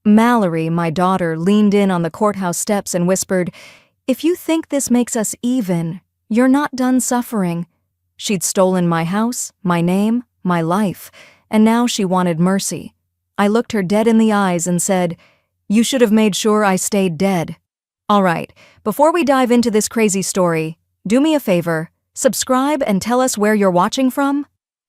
Mallory, my daughter, leaned in on the courthouse steps and whispered, "If you think this makes us even, you're not done suffering." She'd stolen my house, my name, my life, and now she wanted mercy. I looked her dead in the eyes and said, "You should have made sure I stayed dead." All right, before we dive into this crazy story, do me a favor, subscribe and tell us where you're watching from.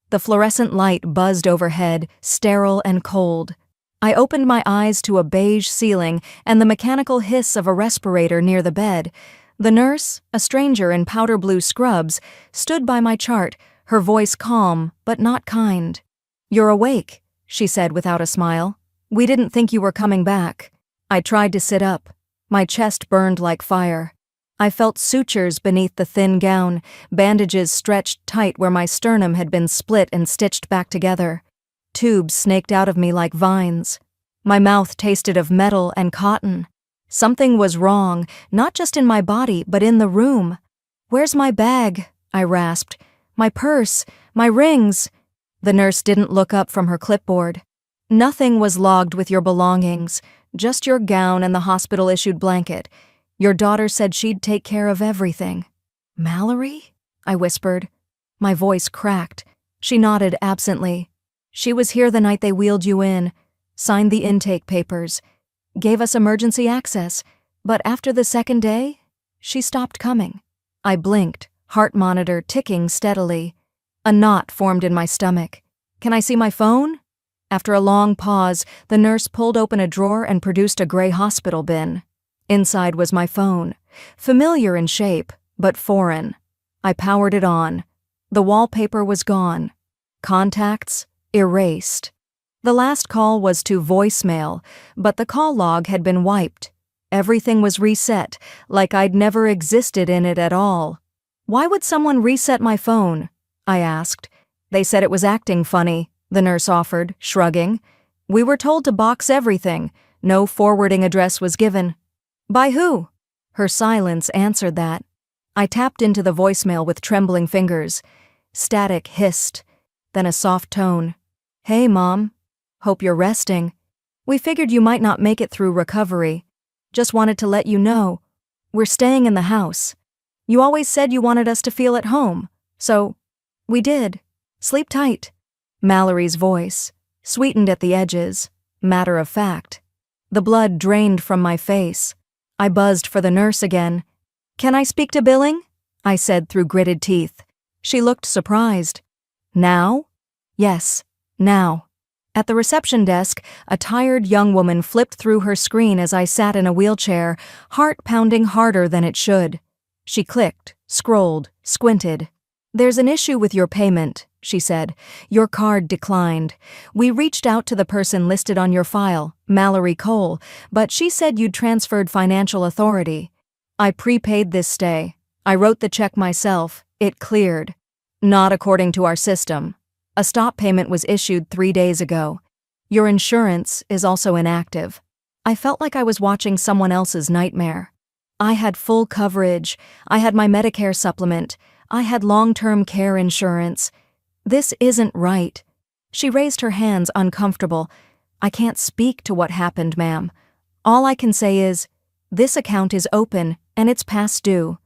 The fluorescent light buzzed overhead, sterile and cold. I opened my eyes to a beige ceiling and the mechanical hiss of a respirator near the bed. The nurse, a stranger in powder blue scrubs, stood by my chart, her voice calm but not kind. "You're awake," she said without a smile. "We didn't think you were coming back." I tried to sit up. My chest burned like fire. I felt sutures beneath the thin gown, bandages stretched tight where my sternum had been split and stitched back together. Tubes snaked out of me like vines. My mouth tasted of metal and cotton. Something was wrong, not just in my body, but in the room. "Where's my bag?" I rasped. "My purse, my rings." The nurse didn't look up from her clipboard. "Nothing was logged with your belongings, just your gown and the hospital-issued blanket. Your daughter said she'd take care of everything." "Mallory?" I whispered. My voice cracked. She nodded absently. "She was here the night they wheeled you in, signed the intake papers, gave us emergency access, but after the second day, she stopped coming." I blinked, heart monitor ticking steadily. A knot formed in my stomach. "Can I see my phone?" After a long pause, the nurse pulled open a drawer and produced a gray hospital bin. Inside was my phone, familiar in shape, but foreign. I powered it on. The wallpaper was gone. Contacts erased. The last call was to voicemail, but the call log had been wiped. Everything was reset, like I'd never existed in it at all. "Why would someone reset my phone?" I asked. "They said it was acting funny," the nurse offered, shrugging. "We were told to box everything. No forwarding address was given." "By who?" Her silence answered that. I tapped into the voicemail with trembling fingers. Static hissed, then a soft tone. "Hey, Mom. Hope you're resting. We figured you might not make it through recovery. Just wanted to let you know. We're staying in the house. You always said you wanted us to feel at home, so we did. Sleep tight." Mallory's voice, sweetened at the edges, matter of fact. The blood drained from my face. I buzzed for the nurse again. "Can I speak to billing?" I said through gritted teeth. She looked surprised. "Now?" "Yes, now." At the reception desk, a tired young woman flipped through her screen as I sat in a wheelchair, heart pounding harder than it should. She clicked, scrolled, squinted. "There's an issue with your payment," she said. "Your card declined. We reached out to the person listed on your file, Mallory Cole, but she said you'd transferred financial authority. I prepaid this stay. I wrote the check myself. It cleared. Not according to our system. A stop payment was issued 3 days ago. Your insurance is also inactive." I felt like I was watching someone else's nightmare. I had full coverage. I had my Medicare supplement. I had long-term care insurance. "This isn't right." She raised her hands, uncomfortable. "I can't speak to what happened, ma'am. All I can say is, this account is open and it's past due."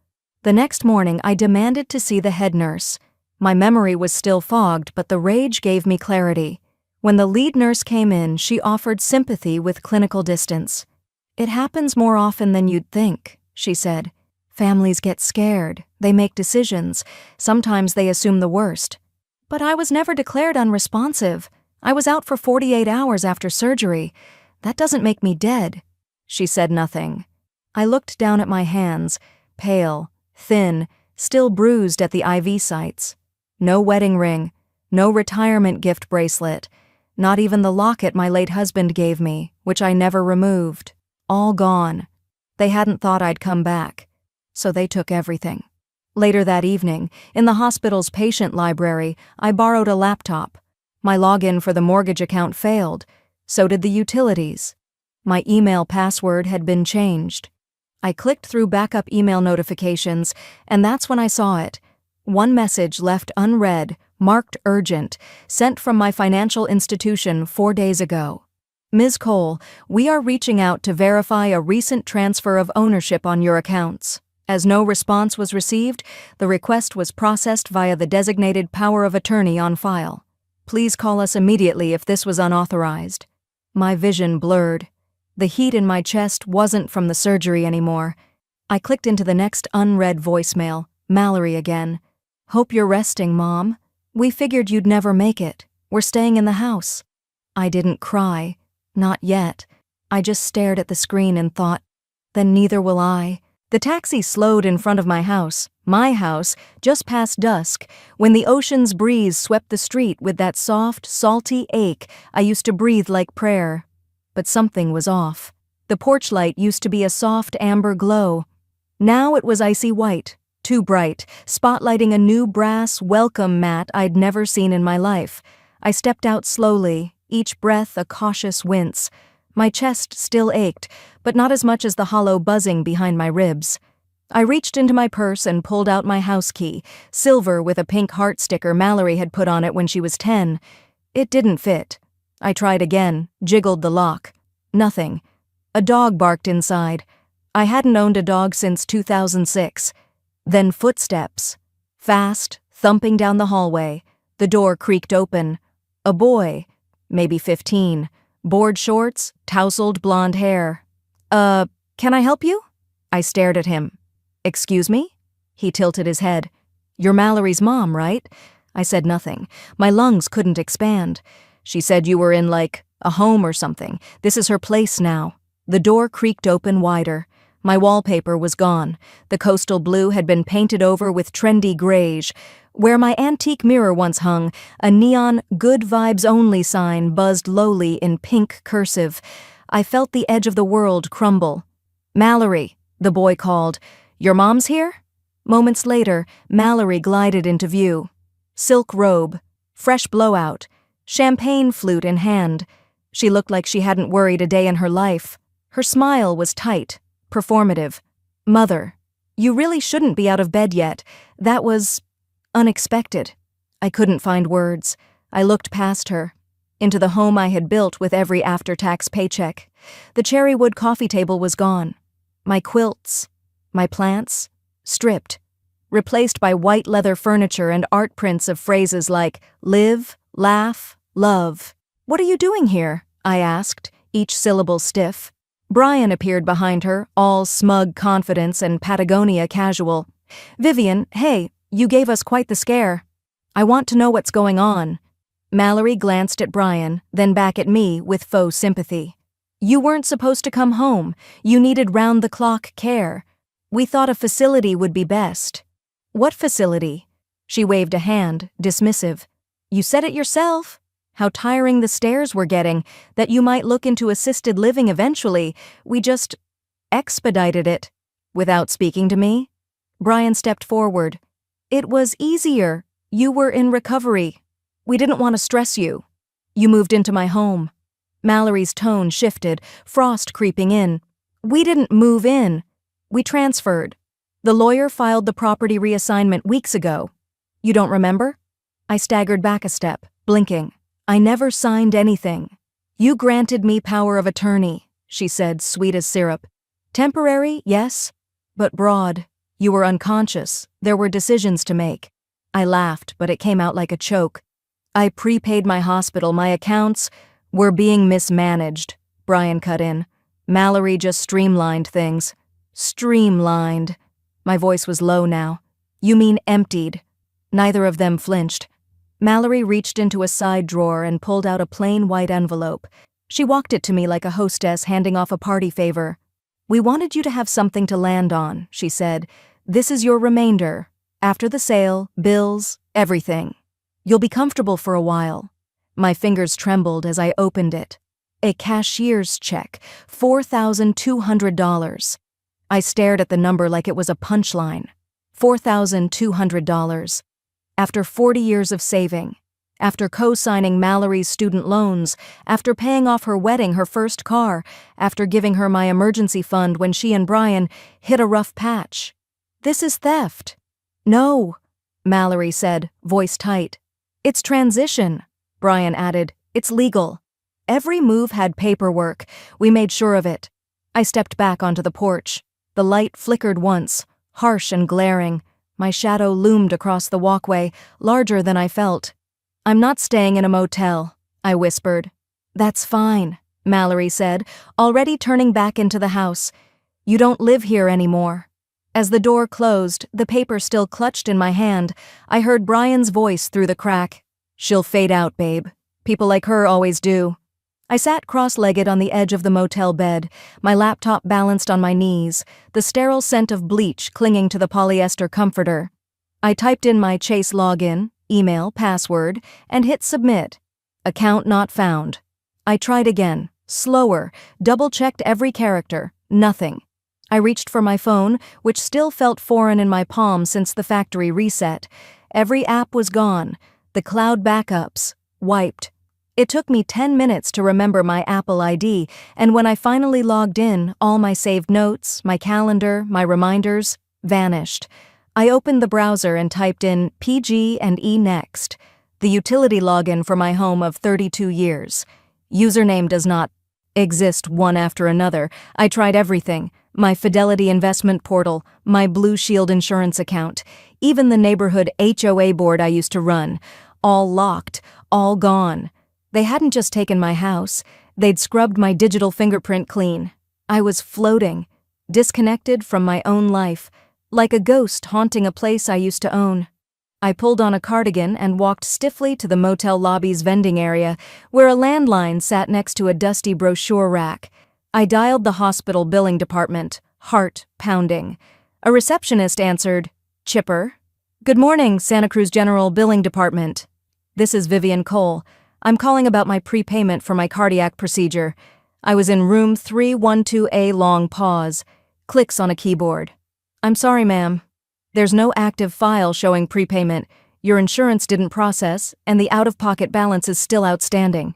The next morning, I demanded to see the head nurse. My memory was still fogged, but the rage gave me clarity. When the lead nurse came in, she offered sympathy with clinical distance. "It happens more often than you'd think," she said. "Families get scared. They make decisions. Sometimes they assume the worst. But I was never declared unresponsive. I was out for 48 hours after surgery. That doesn't make me dead." She said nothing. I looked down at my hands, pale, thin, still bruised at the IV sites. No wedding ring, no retirement gift bracelet, not even the locket my late husband gave me, which I never removed. All gone. They hadn't thought I'd come back, so they took everything. Later that evening, in the hospital's patient library, I borrowed a laptop. My login for the mortgage account failed. So did the utilities. My email password had been changed. I clicked through backup email notifications, and that's when I saw it. One message left unread, marked urgent, sent from my financial institution 4 days ago. Ms. Cole, we are reaching out to verify a recent transfer of ownership on your accounts. As no response was received, the request was processed via the designated power of attorney on file. Please call us immediately if this was unauthorized. My vision blurred. The heat in my chest wasn't from the surgery anymore. I clicked into the next unread voicemail. Mallory again. Hope you're resting, Mom. We figured you'd never make it. We're staying in the house. I didn't cry. Not yet. I just stared at the screen and thought, then neither will I. The taxi slowed in front of my house, just past dusk, when the ocean's breeze swept the street with that soft, salty ache I used to breathe like prayer. But something was off. The porch light used to be a soft amber glow. Now it was icy white, too bright, spotlighting a new brass welcome mat I'd never seen in my life. I stepped out slowly, each breath a cautious wince. My chest still ached, but not as much as the hollow buzzing behind my ribs. I reached into my purse and pulled out my house key, silver with a pink heart sticker Mallory had put on it when she was 10. It didn't fit. I tried again, jiggled the lock. Nothing. A dog barked inside. I hadn't owned a dog since 2006. Then footsteps. Fast, thumping down the hallway. The door creaked open. A boy, maybe 15. Board shorts, tousled blonde hair. Can I help you? I stared at him. Excuse me? He tilted his head. You're Mallory's mom, right? I said nothing. My lungs couldn't expand. She said you were in, a home or something. This is her place now. The door creaked open wider. My wallpaper was gone. The coastal blue had been painted over with trendy greige. Where my antique mirror once hung, a neon "Good Vibes Only" sign buzzed lowly in pink cursive. I felt the edge of the world crumble. Mallory, the boy called. Your mom's here? Moments later, Mallory glided into view. Silk robe, fresh blowout, champagne flute in hand. She looked like she hadn't worried a day in her life. Her smile was tight, performative. Mother, you really shouldn't be out of bed yet. That was unexpected. I couldn't find words. I looked past her, into the home I had built with every after-tax paycheck. The cherrywood coffee table was gone. My quilts, my plants, stripped, replaced by white leather furniture and art prints of phrases like live, laugh, love. What are you doing here? I asked, each syllable stiff. Brian appeared behind her, all smug confidence and Patagonia casual. Vivian, hey, you gave us quite the scare. I want to know what's going on. Mallory glanced at Brian, then back at me with faux sympathy. You weren't supposed to come home. You needed round-the-clock care. We thought a facility would be best. What facility? She waved a hand, dismissive. You said it yourself. How tiring the stairs were getting, that you might look into assisted living eventually. We just expedited it. Without speaking to me? Brian stepped forward. It was easier. You were in recovery. We didn't want to stress you. You moved into my home. Mallory's tone shifted, frost creeping in. We didn't move in. We transferred. The lawyer filed the property reassignment weeks ago. You don't remember? I staggered back a step, blinking. I never signed anything. You granted me power of attorney, she said, sweet as syrup. Temporary, yes, but broad. You were unconscious. There were decisions to make. I laughed, but it came out like a choke. I prepaid my hospital. My accounts were being mismanaged. Brian cut in. Mallory just streamlined things. Streamlined. My voice was low now. You mean emptied. Neither of them flinched. Mallory reached into a side drawer and pulled out a plain white envelope. She walked it to me like a hostess handing off a party favor. We wanted you to have something to land on, she said. This is your remainder. After the sale, bills, everything. You'll be comfortable for a while. My fingers trembled as I opened it. A cashier's check, $4,200. I stared at the number like it was a punchline. $4,200. After 40 years of saving, after co-signing Mallory's student loans, after paying off her wedding, her first car, after giving her my emergency fund when she and Brian hit a rough patch. This is theft. No, Mallory said, voice tight. It's transition, Brian added. It's legal. Every move had paperwork. We made sure of it. I stepped back onto the porch. The light flickered once, harsh and glaring. My shadow loomed across the walkway, larger than I felt. "I'm not staying in a motel," I whispered. "That's fine," Mallory said, already turning back into the house. "You don't live here anymore." As the door closed, the paper still clutched in my hand, I heard Brian's voice through the crack. "She'll fade out, babe. People like her always do." I sat cross-legged on the edge of the motel bed, my laptop balanced on my knees, the sterile scent of bleach clinging to the polyester comforter. I typed in my Chase login, email, password, and hit submit. Account not found. I tried again, slower, double-checked every character. Nothing. I reached for my phone, which still felt foreign in my palm since the factory reset. Every app was gone. The cloud backups, wiped. It took me 10 minutes to remember my Apple ID, and when I finally logged in, all my saved notes, my calendar, my reminders, vanished. I opened the browser and typed in PG and E Next, the utility login for my home of 32 years. Username does not exist one after another. I tried everything. My Fidelity investment portal, my Blue Shield insurance account, even the neighborhood HOA board I used to run. All locked, all gone. They hadn't just taken my house, they'd scrubbed my digital fingerprint clean. I was floating, disconnected from my own life, like a ghost haunting a place I used to own. I pulled on a cardigan and walked stiffly to the motel lobby's vending area, where a landline sat next to a dusty brochure rack. I dialed the hospital billing department, heart pounding. A receptionist answered, "Chipper." "Good morning, Santa Cruz General Billing Department. This is Vivian Cole. I'm calling about my prepayment for my cardiac procedure." I was in room 312A. Long pause. Clicks on a keyboard. "I'm sorry, ma'am. There's no active file showing prepayment. Your insurance didn't process, and the out-of-pocket balance is still outstanding."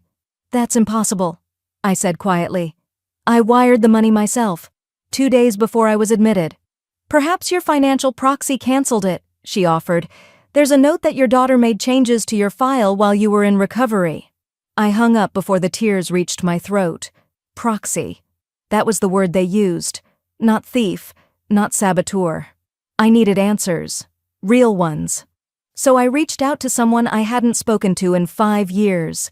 "That's impossible," I said quietly. "I wired the money myself, 2 days before I was admitted." "Perhaps your financial proxy canceled it," she offered. "There's a note that your daughter made changes to your file while you were in recovery." I hung up before the tears reached my throat. Proxy. That was the word they used. Not thief, not saboteur. I needed answers. Real ones. So I reached out to someone I hadn't spoken to in 5 years.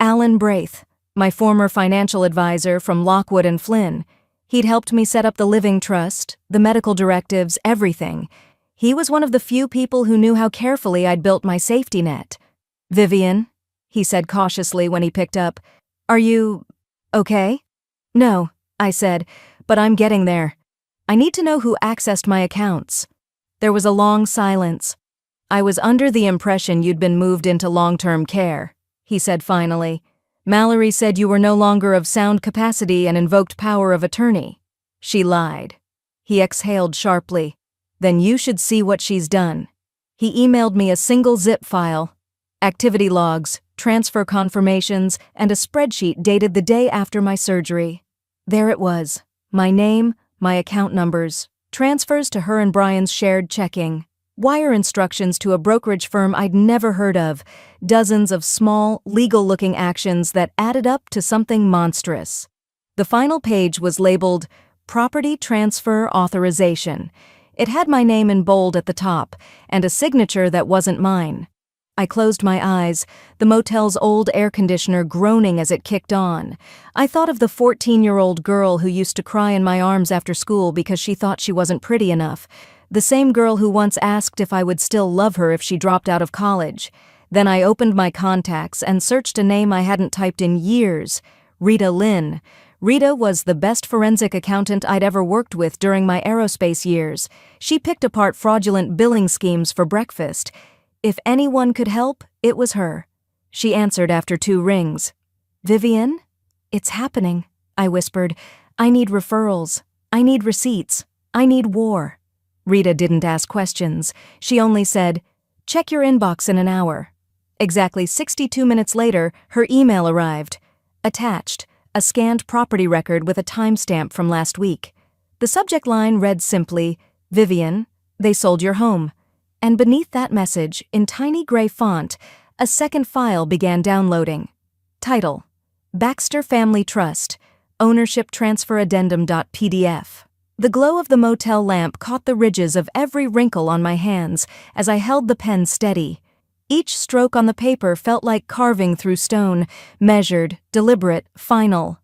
Alan Braith, my former financial advisor from Lockwood and Flynn. He'd helped me set up the living trust, the medical directives, everything. He was one of the few people who knew how carefully I'd built my safety net. "Vivian," he said cautiously when he picked up, "are you okay?" "No," I said, "but I'm getting there. I need to know who accessed my accounts." There was a long silence. "I was under the impression you'd been moved into long-term care," he said finally. "Mallory said you were no longer of sound capacity and invoked power of attorney." "She lied." He exhaled sharply. "Then you should see what she's done." He emailed me a single zip file, activity logs, transfer confirmations, and a spreadsheet dated the day after my surgery. There it was, my name, my account numbers, transfers to her and Brian's shared checking, wire instructions to a brokerage firm I'd never heard of, dozens of small, legal-looking actions that added up to something monstrous. The final page was labeled Property Transfer Authorization. It had my name in bold at the top, and a signature that wasn't mine. I closed my eyes, the motel's old air conditioner groaning as it kicked on. I thought of the 14-year-old girl who used to cry in my arms after school because she thought she wasn't pretty enough. The same girl who once asked if I would still love her if she dropped out of college. Then I opened my contacts and searched a name I hadn't typed in years. Rita Lynn. Rita was the best forensic accountant I'd ever worked with during my aerospace years. She picked apart fraudulent billing schemes for breakfast. If anyone could help, it was her. She answered after 2 rings. "Vivian? It's happening," I whispered. "I need referrals. I need receipts. I need war." Rita didn't ask questions. She only said, "Check your inbox in an hour." Exactly 62 minutes later, her email arrived. Attached, a scanned property record with a timestamp from last week. The subject line read simply, "Vivian, they sold your home." And beneath that message, in tiny gray font, a second file began downloading. Title: Baxter Family Trust, Ownership Transfer Addendum.pdf. The glow of the motel lamp caught the ridges of every wrinkle on my hands as I held the pen steady. Each stroke on the paper felt like carving through stone, measured, deliberate, final.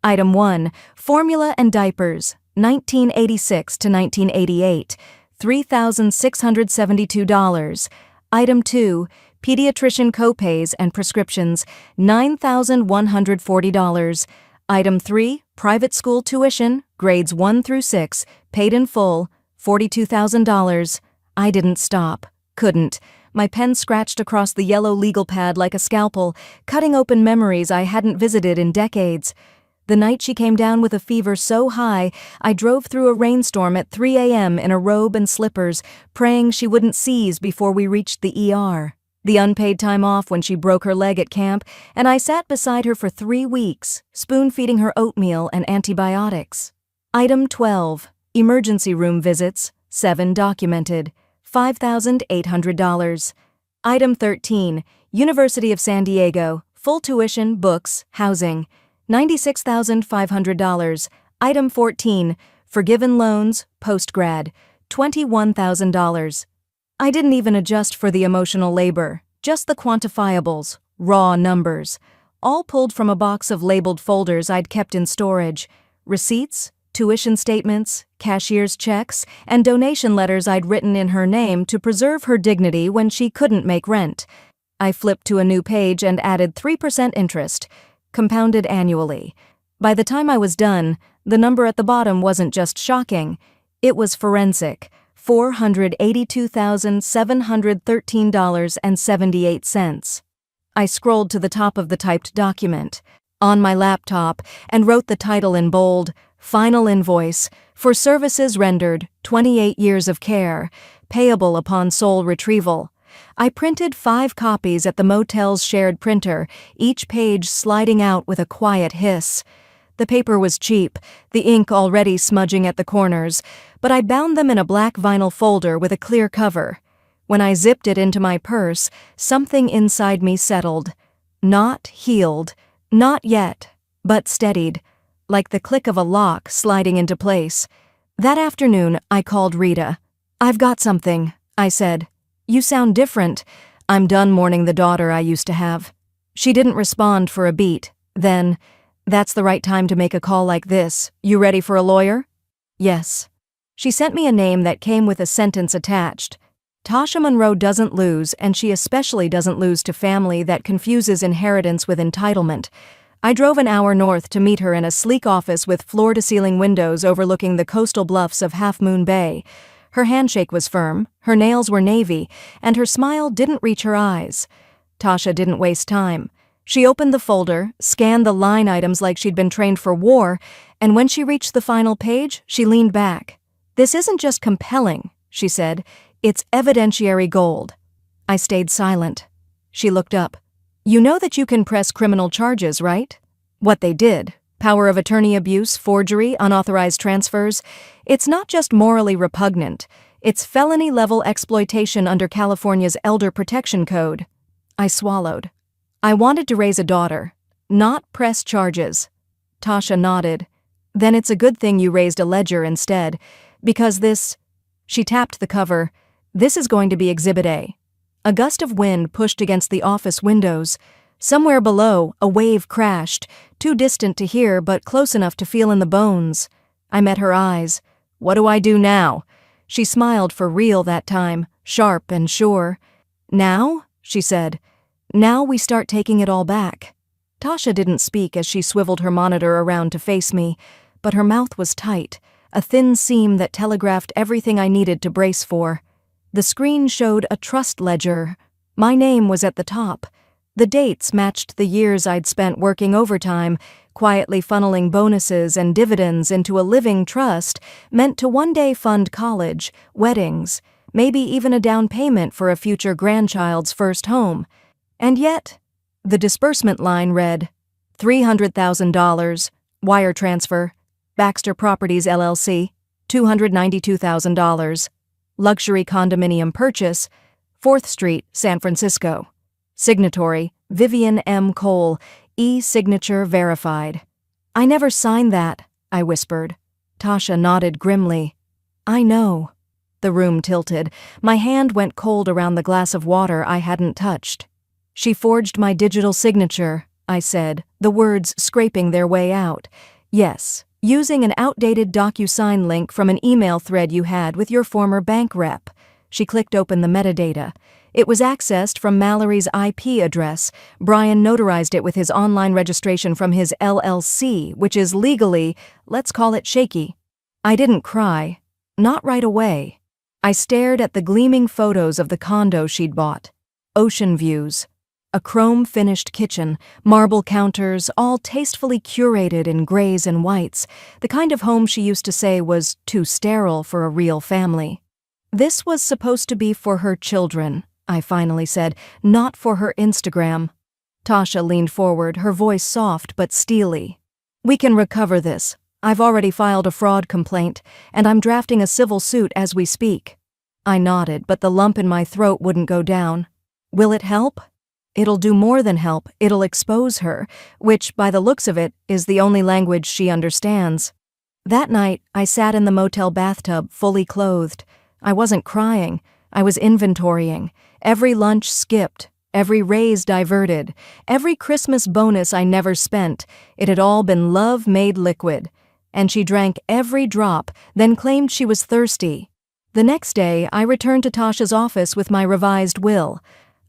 Item 1, Formula and Diapers, 1986 to 1988, $3,672. Item 2, Pediatrician Copays and Prescriptions, $9,140. Item 3, Private School Tuition, Grades 1 through 6, paid in full, $42,000. I didn't stop. Couldn't. My pen scratched across the yellow legal pad like a scalpel, cutting open memories I hadn't visited in decades. The night she came down with a fever so high, I drove through a rainstorm at 3 a.m. in a robe and slippers, praying she wouldn't seize before we reached the ER. The unpaid time off when she broke her leg at camp, and I sat beside her for 3 weeks, spoon-feeding her oatmeal and antibiotics. Item 12, Emergency Room Visits, 7 documented, $5,800. Item 13, University of San Diego, full tuition, books, housing, $96,500. Item 14, Forgiven Loans, postgrad, $21,000. I didn't even adjust for the emotional labor, just the quantifiables, raw numbers, all pulled from a box of labeled folders I'd kept in storage. Receipts, tuition statements, cashier's checks, and donation letters I'd written in her name to preserve her dignity when she couldn't make rent. I flipped to a new page and added 3% interest, compounded annually. By the time I was done, the number at the bottom wasn't just shocking, it was forensic. $482,713.78. I scrolled to the top of the typed document, on my laptop, and wrote the title in bold, Final Invoice, for services rendered, 28 years of care, payable upon sole retrieval. I printed 5 copies at the motel's shared printer, each page sliding out with a quiet hiss. The paper was cheap, the ink already smudging at the corners, but I bound them in a black vinyl folder with a clear cover. When I zipped it into my purse, something inside me settled. Not healed, not yet, but steadied, like the click of a lock sliding into place. That afternoon, I called Rita. "I've got something," I said. "You sound different. I'm done mourning the daughter I used to have." She didn't respond for a beat. Then, "That's the right time to make a call like this. You ready for a lawyer?" "Yes." She sent me a name that came with a sentence attached. Tasha Monroe doesn't lose, and she especially doesn't lose to family that confuses inheritance with entitlement. I drove an hour north to meet her in a sleek office with floor-to-ceiling windows overlooking the coastal bluffs of Half Moon Bay. Her handshake was firm, her nails were navy, and her smile didn't reach her eyes. Tasha didn't waste time. She opened the folder, scanned the line items like she'd been trained for war, and when she reached the final page, she leaned back. "This isn't just compelling," she said. "It's evidentiary gold." I stayed silent. She looked up. "You know that you can press criminal charges, right?" What they did. Power of attorney abuse, forgery, unauthorized transfers. It's not just morally repugnant. It's felony-level exploitation under California's Elder Protection Code. I swallowed. "I wanted to raise a daughter, not press charges." Tasha nodded. "Then it's a good thing you raised a ledger instead, because this—" She tapped the cover. "This is going to be Exhibit A." A gust of wind pushed against the office windows. Somewhere below, a wave crashed, too distant to hear but close enough to feel in the bones. I met her eyes. "What do I do now?" She smiled for real that time, sharp and sure. "Now?" she said. "Now we start taking it all back." Tasha didn't speak as she swiveled her monitor around to face me, but her mouth was tight, a thin seam that telegraphed everything I needed to brace for. The screen showed a trust ledger. My name was at the top. The dates matched the years I'd spent working overtime, quietly funneling bonuses and dividends into a living trust meant to one day fund college, weddings, maybe even a down payment for a future grandchild's first home. And yet, the disbursement line read, $300,000, wire transfer, Baxter Properties LLC, $292,000, luxury condominium purchase, 4th Street, San Francisco. Signatory, Vivian M. Cole, E-signature verified. I never signed that, I whispered. Tasha nodded grimly. I know. The room tilted. My hand went cold around the glass of water I hadn't touched. She forged my digital signature, I said, the words scraping their way out. Yes, using an outdated DocuSign link from an email thread you had with your former bank rep. She clicked open the metadata. It was accessed from Mallory's IP address. Brian notarized it with his online registration from his LLC, which is legally, let's call it shaky. I didn't cry. Not right away. I stared at the gleaming photos of the condo she'd bought. Ocean views. A chrome-finished kitchen, marble counters, all tastefully curated in grays and whites, the kind of home she used to say was too sterile for a real family. This was supposed to be for her children, I finally said, not for her Instagram. Tasha leaned forward, her voice soft but steely. We can recover this. I've already filed a fraud complaint, and I'm drafting a civil suit as we speak. I nodded, but the lump in my throat wouldn't go down. Will it help? It'll do more than help. It'll expose her, which, by the looks of it, is the only language she understands. That night, I sat in the motel bathtub, fully clothed. I wasn't crying. I was inventorying. Every lunch skipped, every raise diverted, every Christmas bonus I never spent. It had all been love made liquid. And she drank every drop, then claimed she was thirsty. The next day, I returned to Tasha's office with my revised will.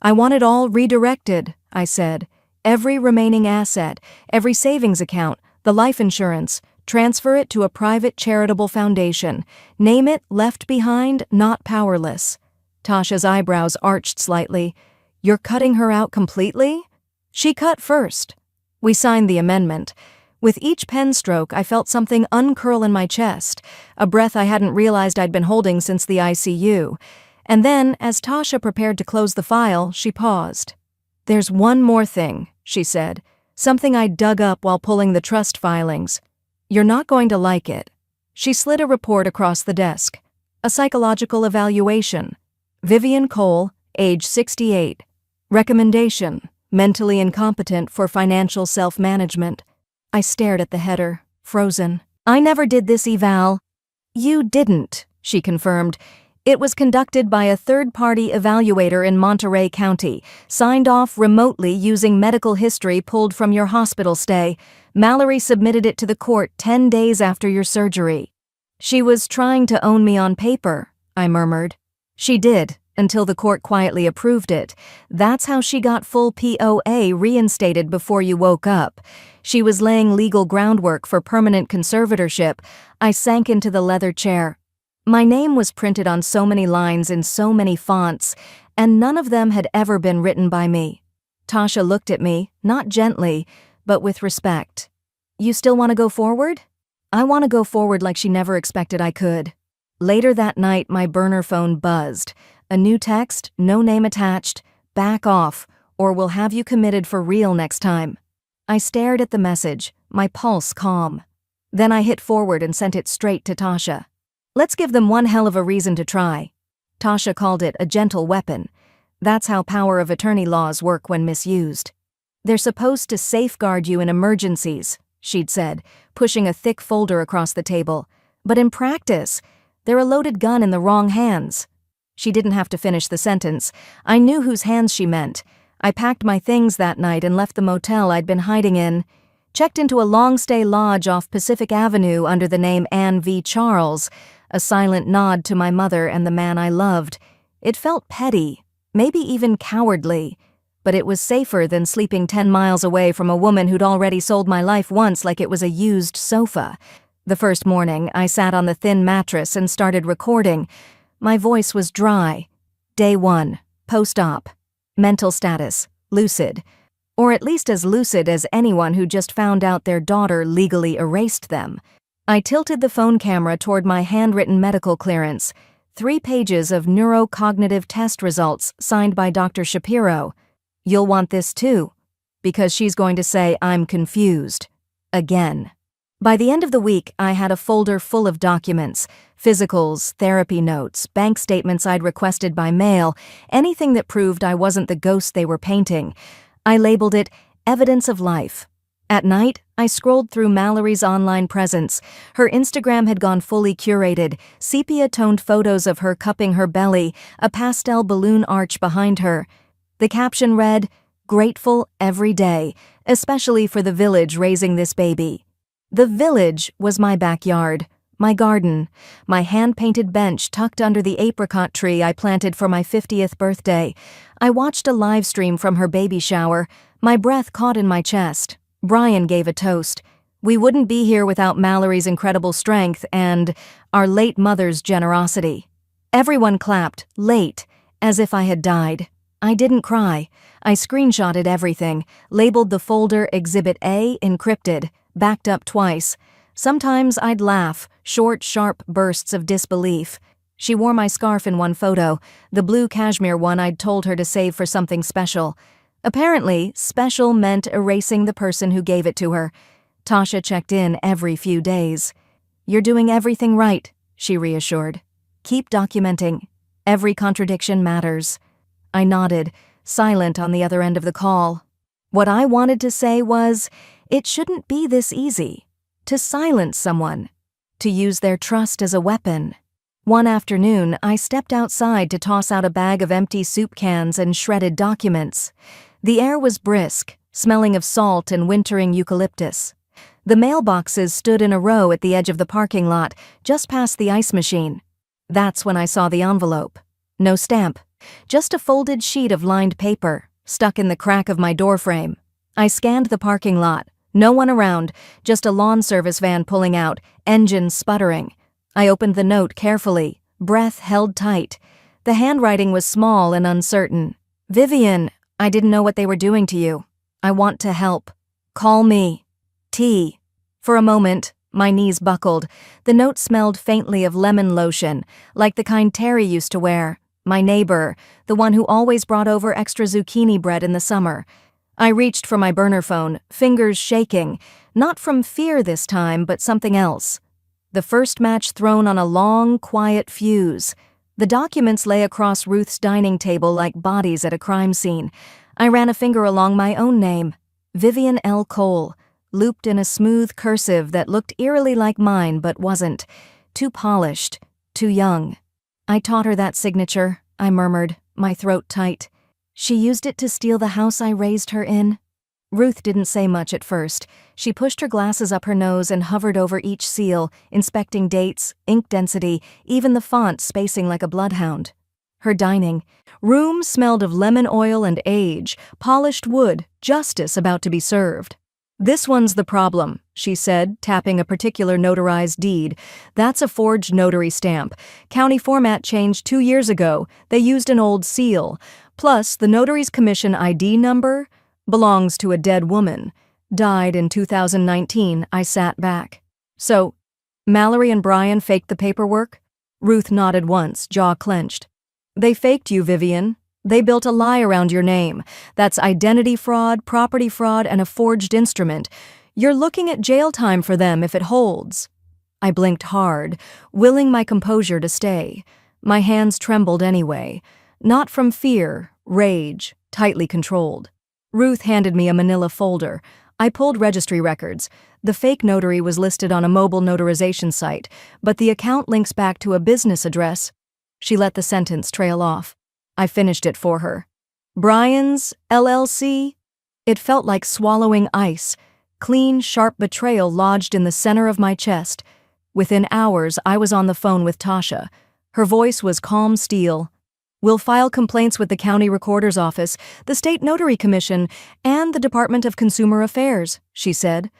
I want it all redirected, I said. Every remaining asset, every savings account, the life insurance, transfer it to a private charitable foundation. Name it Left Behind, Not Powerless. Tasha's eyebrows arched slightly. You're cutting her out completely? She cut first. We signed the amendment. With each pen stroke, I felt something uncurl in my chest, a breath I hadn't realized I'd been holding since the ICU. And then, as Tasha prepared to close the file, she paused. There's one more thing, she said, something I dug up while pulling the trust filings. You're not going to like it. She slid a report across the desk. A psychological evaluation. Vivian Cole, age 68. Recommendation: mentally incompetent for financial self-management. I stared at the header, frozen. I never did this eval. You didn't, she confirmed. It was conducted by a third-party evaluator in Monterey County, signed off remotely using medical history pulled from your hospital stay. Mallory submitted it to the court 10 days after your surgery. She was trying to own me on paper, I murmured. She did, until the court quietly approved it. That's how she got full POA reinstated before you woke up. She was laying legal groundwork for permanent conservatorship. I sank into the leather chair. My name was printed on so many lines in so many fonts, and none of them had ever been written by me. Tasha looked at me, not gently, but with respect. You still want to go forward? I want to go forward like she never expected I could. Later that night, my burner phone buzzed. A new text, no name attached, back off, or we'll have you committed for real next time. I stared at the message, my pulse calm. Then I hit forward and sent it straight to Tasha. Let's give them one hell of a reason to try. Tasha called it a gentle weapon. That's how power of attorney laws work when misused. They're supposed to safeguard you in emergencies, she'd said, pushing a thick folder across the table. But in practice, they're a loaded gun in the wrong hands. She didn't have to finish the sentence. I knew whose hands she meant. I packed my things that night and left the motel I'd been hiding in. Checked into a long-stay lodge off Pacific Avenue under the name Anne V. Charles, a silent nod to my mother and the man I loved. It felt petty, maybe even cowardly, but it was safer than sleeping 10 miles away from a woman who'd already sold my life once like it was a used sofa. The first morning, I sat on the thin mattress and started recording. My voice was dry. Day 1, post-op. Mental status, lucid. Or at least as lucid as anyone who just found out their daughter legally erased them. I tilted the phone camera toward my handwritten medical clearance. 3 pages of neurocognitive test results signed by Dr. Shapiro. You'll want this too, because she's going to say I'm confused. Again. By the end of the week, I had a folder full of documents, physicals, therapy notes, bank statements I'd requested by mail, anything that proved I wasn't the ghost they were painting. I labeled it evidence of life. At night, I scrolled through Mallory's online presence. Her Instagram had gone fully curated, sepia-toned photos of her cupping her belly, a pastel balloon arch behind her. The caption read, "Grateful every day, especially for the village raising this baby." The village was my backyard, my garden, my hand-painted bench tucked under the apricot tree I planted for my 50th birthday. I watched a live stream from her baby shower, my breath caught in my chest. Brian gave a toast. We wouldn't be here without Mallory's incredible strength and our late mother's generosity. Everyone clapped, late, as if I had died. I didn't cry. I screenshotted everything, labeled the folder Exhibit A encrypted, backed up twice. Sometimes I'd laugh, short, sharp bursts of disbelief. She wore my scarf in one photo, the blue cashmere one I'd told her to save for something special. Apparently, special meant erasing the person who gave it to her. Tasha checked in every few days. "You're doing everything right," she reassured. "Keep documenting. Every contradiction matters." I nodded, silent on the other end of the call. What I wanted to say was, it shouldn't be this easy. To silence someone. To use their trust as a weapon. One afternoon, I stepped outside to toss out a bag of empty soup cans and shredded documents. The air was brisk, smelling of salt and wintering eucalyptus. The mailboxes stood in a row at the edge of the parking lot, just past the ice machine. That's when I saw the envelope. No stamp, just a folded sheet of lined paper, stuck in the crack of my doorframe. I scanned the parking lot. No one around, just a lawn service van pulling out, engine sputtering. I opened the note carefully, breath held tight. The handwriting was small and uncertain. "Vivian, I didn't know what they were doing to you. I want to help. Call me. T." For a moment, my knees buckled. The note smelled faintly of lemon lotion, like the kind Terry used to wear. My neighbor, the one who always brought over extra zucchini bread in the summer. I reached for my burner phone, fingers shaking, not from fear this time, but something else. The first match thrown on a long, quiet fuse. The documents lay across Ruth's dining table like bodies at a crime scene. I ran a finger along my own name, Vivian L. Cole, looped in a smooth cursive that looked eerily like mine but wasn't. Too polished, too young. "I taught her that signature," I murmured, my throat tight. "She used it to steal the house I raised her in." Ruth didn't say much at first. She pushed her glasses up her nose and hovered over each seal, inspecting dates, ink density, even the font spacing like a bloodhound. Her dining room smelled of lemon oil and age, polished wood, justice about to be served. "This one's the problem," she said, tapping a particular notarized deed. "That's a forged notary stamp. County format changed 2 years ago. They used an old seal. Plus, the notary's commission ID number belongs to a dead woman. Died in 2019, I sat back. So, Mallory and Brian faked the paperwork?" Ruth nodded once, jaw clenched. "They faked you, Vivian. They built a lie around your name. That's identity fraud, property fraud, and a forged instrument. You're looking at jail time for them if it holds." I blinked hard, willing my composure to stay. My hands trembled anyway. Not from fear, rage, tightly controlled. Ruth handed me a manila folder. I pulled registry records. The fake notary was listed on a mobile notarization site, but the account links back to a business address. She let the sentence trail off. I finished it for her. "Brian's LLC?" It felt like swallowing ice. Clean, sharp betrayal lodged in the center of my chest. Within hours, I was on the phone with Tasha. Her voice was calm steel. "We'll file complaints with the county recorder's office, the state notary commission, and the Department of Consumer Affairs," she said.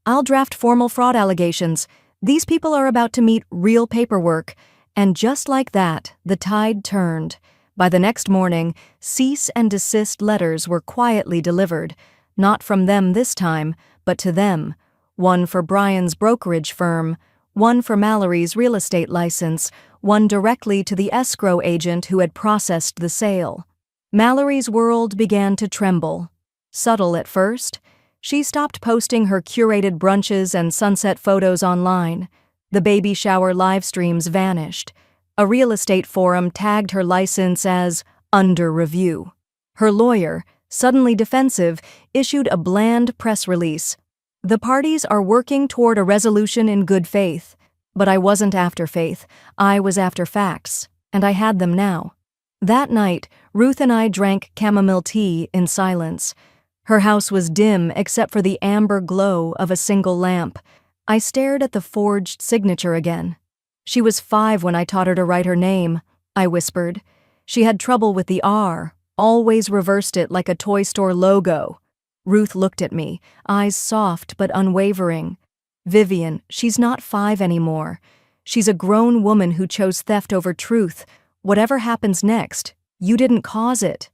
"I'll draft formal fraud allegations. These people are about to meet real paperwork." And just like that, the tide turned. By the next morning, cease and desist letters were quietly delivered. Not from them this time, but to them. One for Brian's brokerage firm, one for Mallory's real estate license, one directly to the escrow agent who had processed the sale. Mallory's world began to tremble. Subtle at first, she stopped posting her curated brunches and sunset photos online. The baby shower live streams vanished. A real estate forum tagged her license as under review. Her lawyer, suddenly defensive, issued a bland press release. The parties are working toward a resolution in good faith. But I wasn't after faith, I was after facts, and I had them now. That night, Ruth and I drank chamomile tea in silence. Her house was dim except for the amber glow of a single lamp. I stared at the forged signature again. She was 5 when I taught her to write her name, I whispered. She had trouble with the R, always reversed it like a toy store logo. Ruth looked at me, eyes soft but unwavering. Vivian, she's not 5 anymore. She's a grown woman who chose theft over truth. Whatever happens next, you didn't cause it.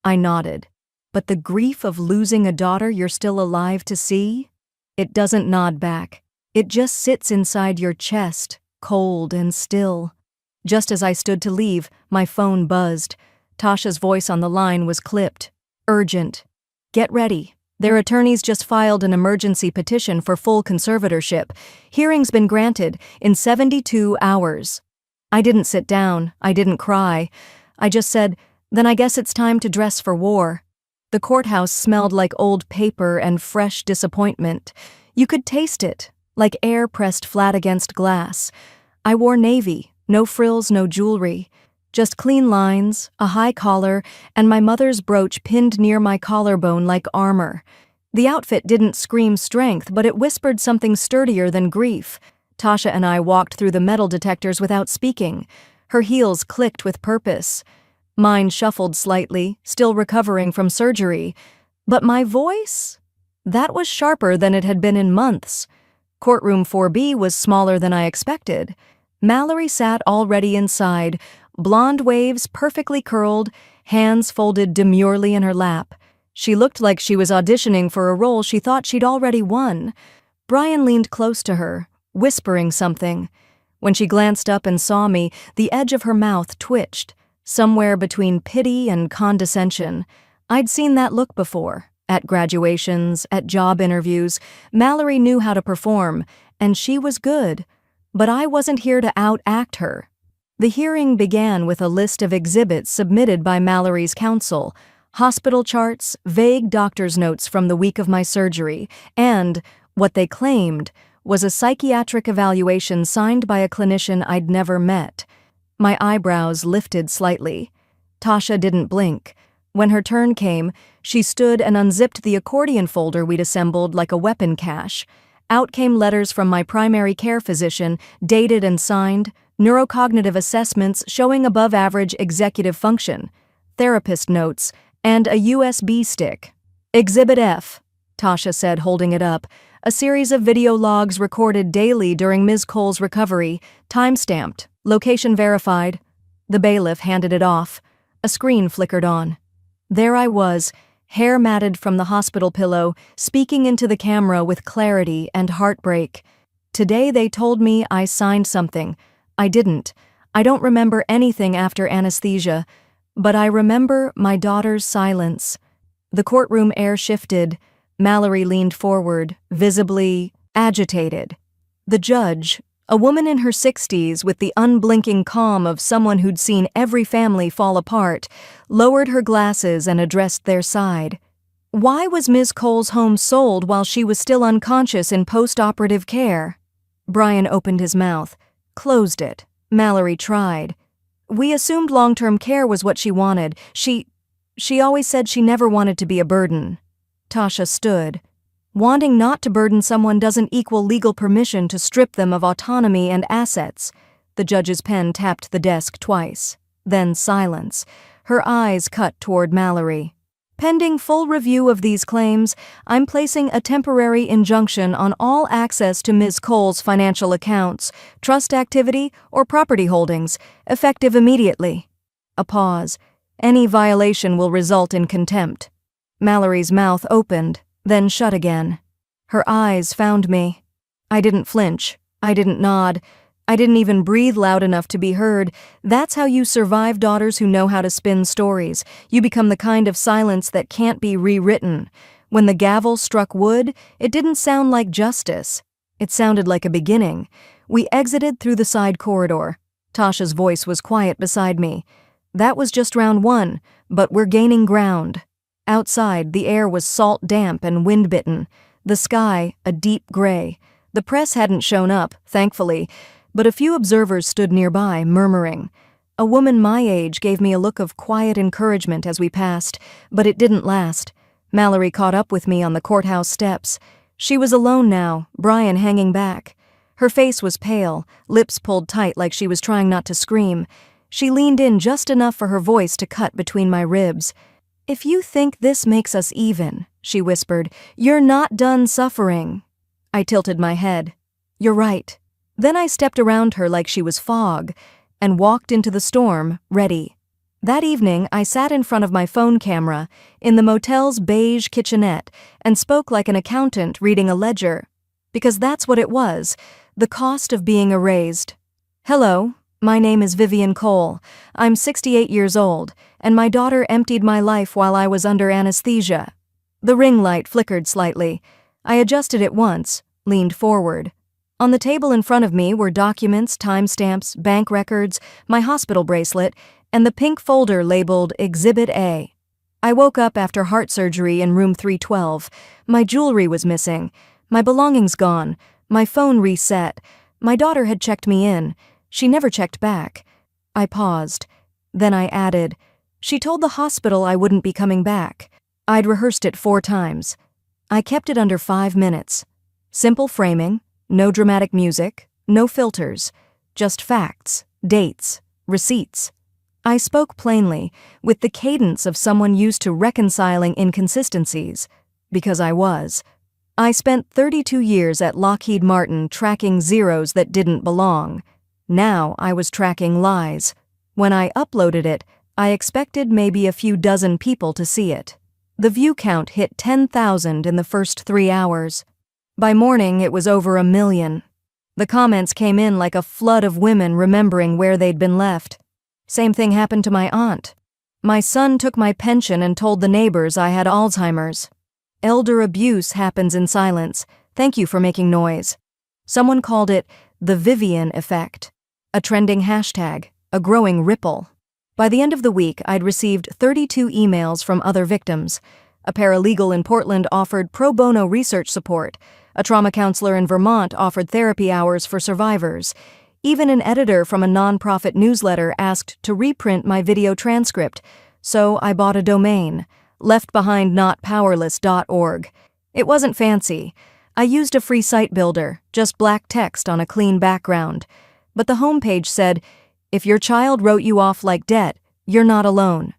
I nodded. But the grief of losing a daughter you're still alive to see? It doesn't nod back. It just sits inside your chest, cold and still. Just as I stood to leave, my phone buzzed. Tasha's voice on the line was clipped. Urgent. Get ready. Their attorneys just filed an emergency petition for full conservatorship. Hearing's been granted in 72 hours. I didn't sit down. I didn't cry. I just said, then I guess it's time to dress for war. The courthouse smelled like old paper and fresh disappointment. You could taste it, like air pressed flat against glass. I wore navy, no frills, no jewelry. Just clean lines, a high collar, and my mother's brooch pinned near my collarbone like armor. The outfit didn't scream strength, but it whispered something sturdier than grief. Tasha and I walked through the metal detectors without speaking. Her heels clicked with purpose. Mine shuffled slightly, still recovering from surgery. But my voice? That was sharper than it had been in months. Courtroom 4B was smaller than I expected. Mallory sat already inside, blonde waves perfectly curled, hands folded demurely in her lap. She looked like she was auditioning for a role she thought she'd already won. Brian leaned close to her, whispering something. When she glanced up and saw me, the edge of her mouth twitched, somewhere between pity and condescension. I'd seen that look before, at graduations, at job interviews. Mallory knew how to perform, and she was good. But I wasn't here to outact her. The hearing began with a list of exhibits submitted by Mallory's counsel, hospital charts, vague doctor's notes from the week of my surgery, and, what they claimed, was a psychiatric evaluation signed by a clinician I'd never met. My eyebrows lifted slightly. Tasha didn't blink. When her turn came, she stood and unzipped the accordion folder we'd assembled like a weapon cache. Out came letters from my primary care physician, dated and signed, neurocognitive assessments showing above-average executive function, therapist notes, and a USB stick. Exhibit F, Tasha said, holding it up, a series of video logs recorded daily during Ms. Cole's recovery, time-stamped, location verified. The bailiff handed it off. A screen flickered on. There I was, hair matted from the hospital pillow, speaking into the camera with clarity and heartbreak. Today they told me I signed something. I didn't. I don't remember anything after anesthesia, but I remember my daughter's silence. The courtroom air shifted. Mallory leaned forward, visibly agitated. The judge, a woman in her 60s with the unblinking calm of someone who'd seen every family fall apart, lowered her glasses and addressed their side. Why was Ms. Cole's home sold while she was still unconscious in post-operative care? Brian opened his mouth, closed it. Mallory tried. We assumed long-term care was what she wanted. She always said she never wanted to be a burden. Tasha stood. Wanting not to burden someone doesn't equal legal permission to strip them of autonomy and assets. The judge's pen tapped the desk twice. Then silence. Her eyes cut toward Mallory. Pending full review of these claims, I'm placing a temporary injunction on all access to Ms. Cole's financial accounts, trust activity, or property holdings, effective immediately. A pause. Any violation will result in contempt. Mallory's mouth opened, then shut again. Her eyes found me. I didn't flinch. I didn't nod. I didn't even breathe loud enough to be heard. That's how you survive daughters who know how to spin stories. You become the kind of silence that can't be rewritten. When the gavel struck wood, it didn't sound like justice. It sounded like a beginning. We exited through the side corridor. Tasha's voice was quiet beside me. That was just round 1, but we're gaining ground. Outside, the air was salt-damp and wind-bitten, the sky a deep gray. The press hadn't shown up, thankfully, but a few observers stood nearby, murmuring. A woman my age gave me a look of quiet encouragement as we passed, but it didn't last. Mallory caught up with me on the courthouse steps. She was alone now, Brian hanging back. Her face was pale, lips pulled tight like she was trying not to scream. She leaned in just enough for her voice to cut between my ribs. "If you think this makes us even," she whispered, "you're not done suffering." I tilted my head. "You're right." Then I stepped around her like she was fog and walked into the storm, ready. That evening, I sat in front of my phone camera in the motel's beige kitchenette and spoke like an accountant reading a ledger. Because that's what it was, the cost of being erased. "Hello, my name is Vivian Cole. I'm 68 years old, and my daughter emptied my life while I was under anesthesia." The ring light flickered slightly. I adjusted it once, leaned forward. On the table in front of me were documents, timestamps, bank records, my hospital bracelet, and the pink folder labeled Exhibit A. I woke up after heart surgery in room 312. My jewelry was missing. My belongings gone. My phone reset. My daughter had checked me in. She never checked back. I paused. Then I added, "She told the hospital I wouldn't be coming back." I'd rehearsed it 4 times. I kept it under 5 minutes. Simple framing, no dramatic music, no filters, just facts, dates, receipts. I spoke plainly, with the cadence of someone used to reconciling inconsistencies, because I was. I spent 32 years at Lockheed Martin tracking zeros that didn't belong. Now I was tracking lies. When I uploaded it, I expected maybe a few dozen people to see it. The view count hit 10,000 in the first 3 hours. By morning, it was over 1 million. The comments came in like a flood of women remembering where they'd been left. Same thing happened to my aunt. My son took my pension and told the neighbors I had Alzheimer's. Elder abuse happens in silence. Thank you for making noise. Someone called it the Vivian effect. A trending hashtag, a growing ripple. By the end of the week, I'd received 32 emails from other victims. A paralegal in Portland offered pro bono research support. A trauma counselor in Vermont offered therapy hours for survivors. Even an editor from a nonprofit newsletter asked to reprint my video transcript, so I bought a domain, leftbehindnotpowerless.org. It wasn't fancy. I used a free site builder, just black text on a clean background. But the homepage said, "If your child wrote you off like debt, you're not alone."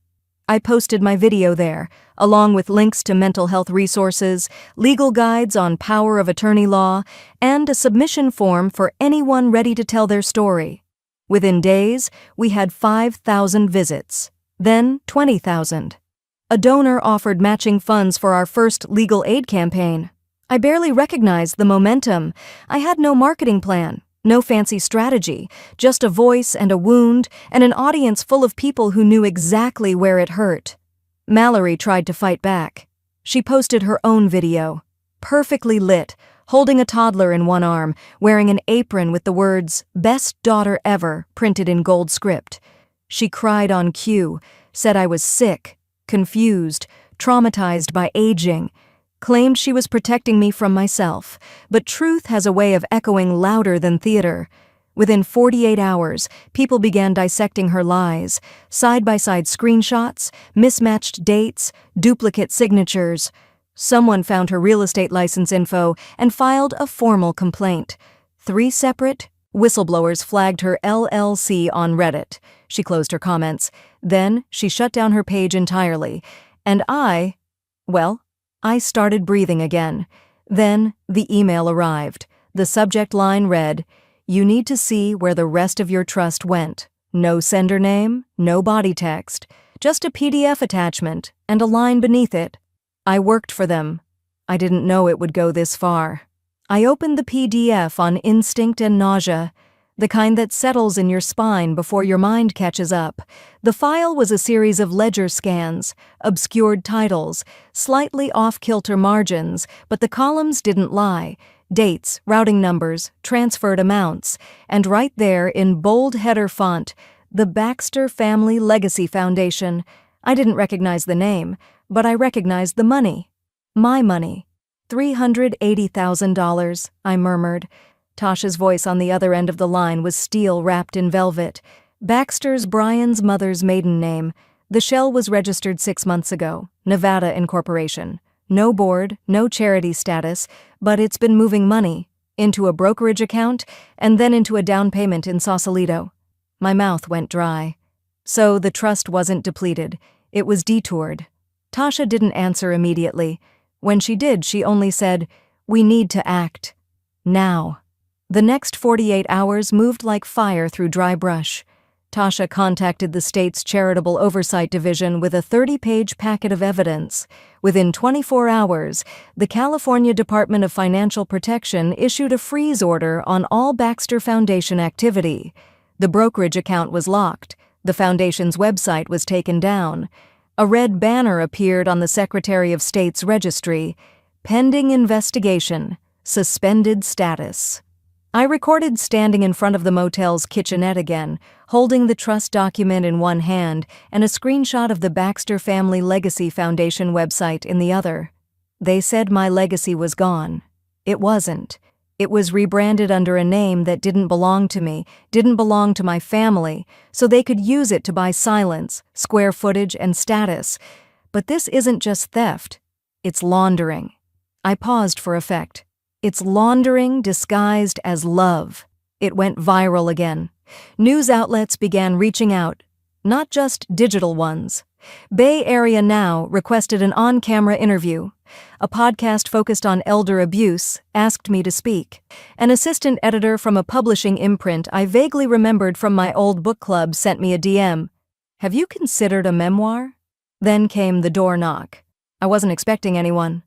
I posted my video there, along with links to mental health resources, legal guides on power of attorney law, and a submission form for anyone ready to tell their story. Within days, we had 5,000 visits, then 20,000. A donor offered matching funds for our first legal aid campaign. I barely recognized the momentum. I had no marketing plan. No fancy strategy, just a voice and a wound and an audience full of people who knew exactly where it hurt. Mallory tried to fight back. She posted her own video, perfectly lit, holding a toddler in one arm, wearing an apron with the words, "Best daughter ever," printed in gold script. She cried on cue, said I was sick, confused, traumatized by aging, claimed she was protecting me from myself, but truth has a way of echoing louder than theater. Within 48 hours, people began dissecting her lies, side-by-side screenshots, mismatched dates, duplicate signatures. Someone found her real estate license info and filed a formal complaint. 3 separate whistleblowers flagged her LLC on Reddit. She closed her comments. Then she shut down her page entirely. And I started breathing again. Then the email arrived. The subject line read, "You need to see where the rest of your trust went. No sender name, no body text, just a PDF attachment and a line beneath it. I worked for them. I didn't know it would go this far." I opened the PDF on instinct and nausea, the kind that settles in your spine before your mind catches up. The file was a series of ledger scans, obscured titles, slightly off-kilter margins, but the columns didn't lie. Dates, routing numbers, transferred amounts, and right there in bold header font, the Baxter Family Legacy Foundation. I didn't recognize the name. but I recognized the money. My money. $380,000, I murmured. Tasha's voice on the other end of the line was steel wrapped in velvet. Baxter's Brian's mother's maiden name. The shell was registered 6 months ago. Nevada Incorporation. No board, no charity status, but it's been moving money. Into a brokerage account, and then into a down payment in Sausalito. My mouth went dry. So the trust wasn't depleted. It was detoured. Tasha didn't answer immediately. When she did, she only said, "We need to act. Now." The next 48 hours moved like fire through dry brush. Tasha contacted the state's Charitable Oversight Division with a 30-page packet of evidence. Within 24 hours, the California Department of Financial Protection issued a freeze order on all Baxter Foundation activity. The brokerage account was locked. The foundation's website was taken down. A red banner appeared on the Secretary of State's registry. Pending investigation. Suspended status. I recorded standing in front of the motel's kitchenette again, holding the trust document in one hand and a screenshot of the Baxter Family Legacy Foundation website in the other. They said my legacy was gone. It wasn't. It was rebranded under a name that didn't belong to me, didn't belong to my family, so they could use it to buy silence, square footage, and status. But this isn't just theft. It's laundering. I paused for effect. It's laundering disguised as love. It went viral again. News outlets began reaching out, not just digital ones. Bay Area Now requested an on-camera interview. A podcast focused on elder abuse asked me to speak. An assistant editor from a publishing imprint I vaguely remembered from my old book club sent me a DM. "Have you considered a memoir?" Then came the door knock. I wasn't expecting anyone.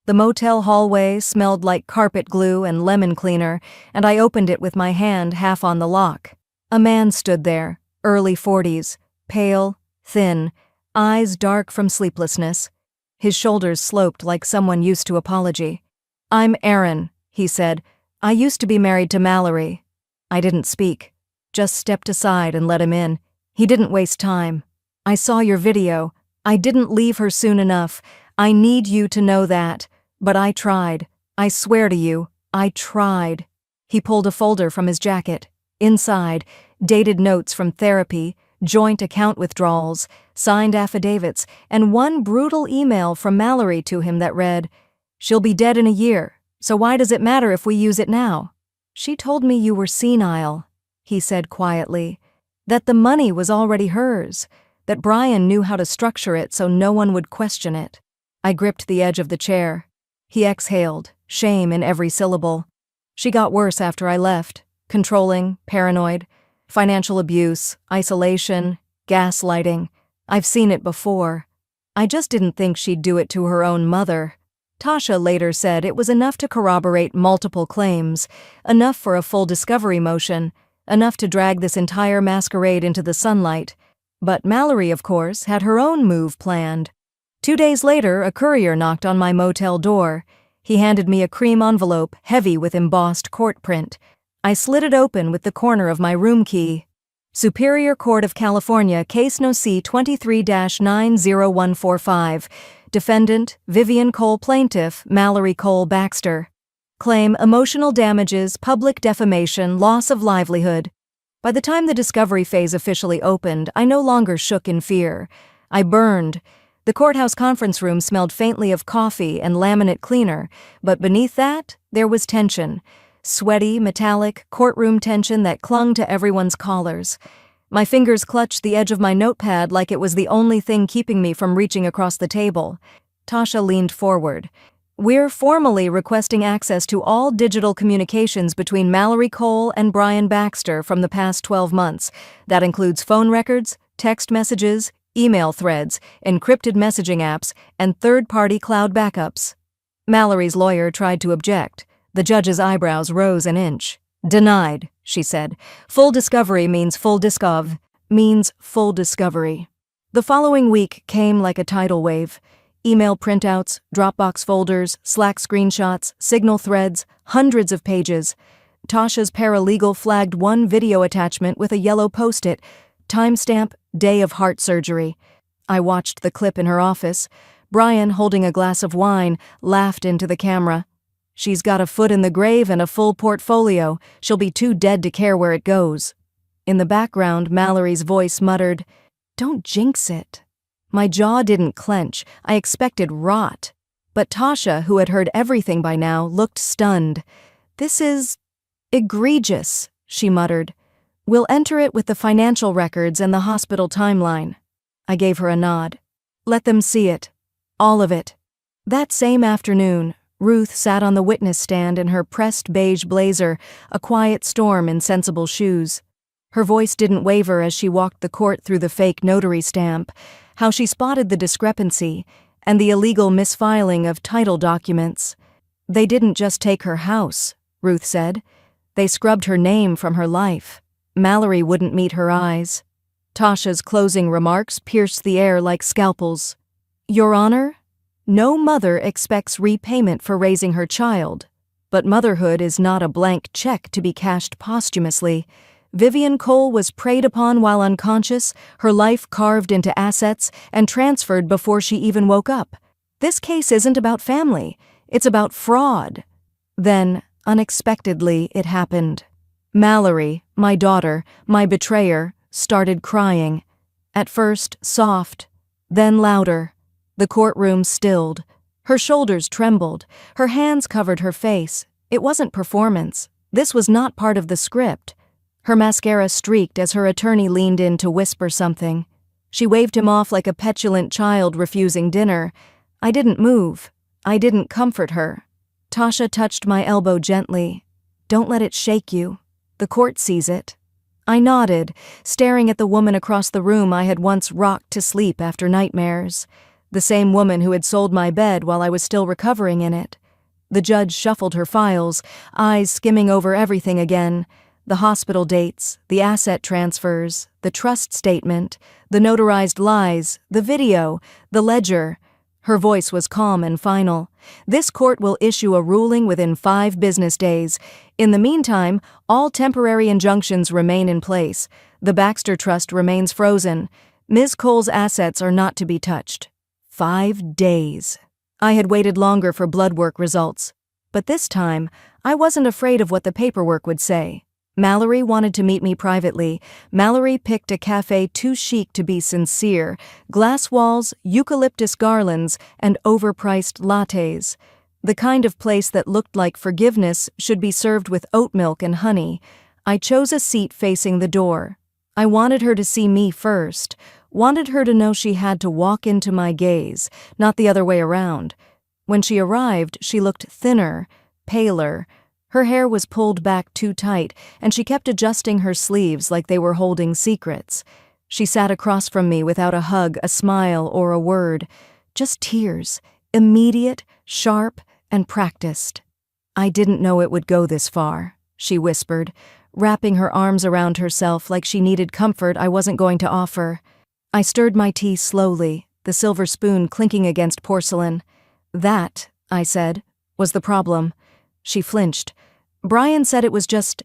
The motel hallway smelled like carpet glue and lemon cleaner, and I opened it with my hand half on the lock. A man stood there, early 40s, pale, thin, eyes dark from sleeplessness. His shoulders sloped like someone used to apology. "I'm Aaron," he said. "I used to be married to Mallory." I didn't speak, just stepped aside and let him in. He didn't waste time. "I saw your video. I didn't leave her soon enough. I need you to know that. But I tried. I swear to you, I tried." He pulled a folder from his jacket. Inside, dated notes from therapy, joint account withdrawals, signed affidavits, and one brutal email from Mallory to him that read, "She'll be dead in a year, so why does it matter if we use it now?" "She told me you were senile," he said quietly, "that the money was already hers, that Brian knew how to structure it so no one would question it." I gripped the edge of the chair. He exhaled, shame in every syllable. "She got worse after I left. Controlling, paranoid, financial abuse, isolation, gaslighting. I've seen it before. I just didn't think she'd do it to her own mother." Tasha later said it was enough to corroborate multiple claims, enough for a full discovery motion, enough to drag this entire masquerade into the sunlight. But Mallory, of course, had her own move planned. 2 days later, a courier knocked on my motel door. He handed me a cream envelope, heavy with embossed court print. I slid it open with the corner of my room key. Superior Court of California, Case No. C 23-90145. Defendant, Vivian Cole. Plaintiff, Mallory Cole Baxter. Claim emotional damages, public defamation, loss of livelihood. By the time the discovery phase officially opened, I no longer shook in fear. I burned. The courthouse conference room smelled faintly of coffee and laminate cleaner, but beneath that, there was tension. Sweaty, metallic, courtroom tension that clung to everyone's collars. My fingers clutched the edge of my notepad like it was the only thing keeping me from reaching across the table. Tasha leaned forward. "We're formally requesting access to all digital communications between Mallory Cole and Brian Baxter from the past 12 months. That includes phone records, text messages, email threads, encrypted messaging apps, and third-party cloud backups." Mallory's lawyer tried to object. The judge's eyebrows rose an inch. "Denied," she said. "Full discovery means full discovery. The following week came like a tidal wave. Email printouts, Dropbox folders, Slack screenshots, Signal threads, hundreds of pages. Tasha's paralegal flagged one video attachment with a yellow post-it. Timestamp, day of heart surgery. I watched the clip in her office. Brian, holding a glass of wine, laughed into the camera. "She's got a foot in the grave and a full portfolio. She'll be too dead to care where it goes." In the background, Mallory's voice muttered, "Don't jinx it." My jaw didn't clench. I expected rot. But Tasha, who had heard everything by now, looked stunned. "This is egregious," she muttered. "We'll enter it with the financial records and the hospital timeline." I gave her a nod. "Let them see it. All of it." That same afternoon, Ruth sat on the witness stand in her pressed beige blazer, a quiet storm in sensible shoes. Her voice didn't waver as she walked the court through the fake notary stamp, how she spotted the discrepancy, and the illegal misfiling of title documents. "They didn't just take her house," Ruth said. "They scrubbed her name from her life." Mallory wouldn't meet her eyes. Tasha's closing remarks pierced the air like scalpels. "Your Honor, no mother expects repayment for raising her child, but motherhood is not a blank check to be cashed posthumously. Vivian Cole was preyed upon while unconscious, her life carved into assets and transferred before she even woke up. This case isn't about family, it's about fraud." Then, unexpectedly, it happened. Mallory, my daughter, my betrayer, started crying. At first, soft, then louder. The courtroom stilled. Her shoulders trembled. Her hands covered her face. It wasn't performance. This was not part of the script. Her mascara streaked as her attorney leaned in to whisper something. She waved him off like a petulant child refusing dinner. I didn't move. I didn't comfort her. Tasha touched my elbow gently. "Don't let it shake you. The court sees it." I nodded, staring at the woman across the room I had once rocked to sleep after nightmares. The same woman who had sold my bed while I was still recovering in it. The judge shuffled her files, eyes skimming over everything again. The hospital dates, the asset transfers, the trust statement, the notarized lies, the video, the ledger. Her voice was calm and final. "This court will issue a ruling within 5 business days. In the meantime, all temporary injunctions remain in place. The Baxter Trust remains frozen. Ms. Cole's assets are not to be touched." 5 days. I had waited longer for blood work results. But this time, I wasn't afraid of what the paperwork would say. Mallory wanted to meet me privately. Mallory picked a cafe too chic to be sincere. Glass walls, eucalyptus garlands, and overpriced lattes. The kind of place that looked like forgiveness should be served with oat milk and honey. I chose a seat facing the door. I wanted her to see me first. Wanted her to know she had to walk into my gaze, not the other way around. When she arrived, she looked thinner, paler. Her hair was pulled back too tight, and she kept adjusting her sleeves like they were holding secrets. She sat across from me without a hug, a smile, or a word. Just tears, immediate, sharp, and practiced. "I didn't know it would go this far," she whispered, wrapping her arms around herself like she needed comfort I wasn't going to offer. I stirred my tea slowly, the silver spoon clinking against porcelain. "That," I said, "was the problem." She flinched. "Brian said it was just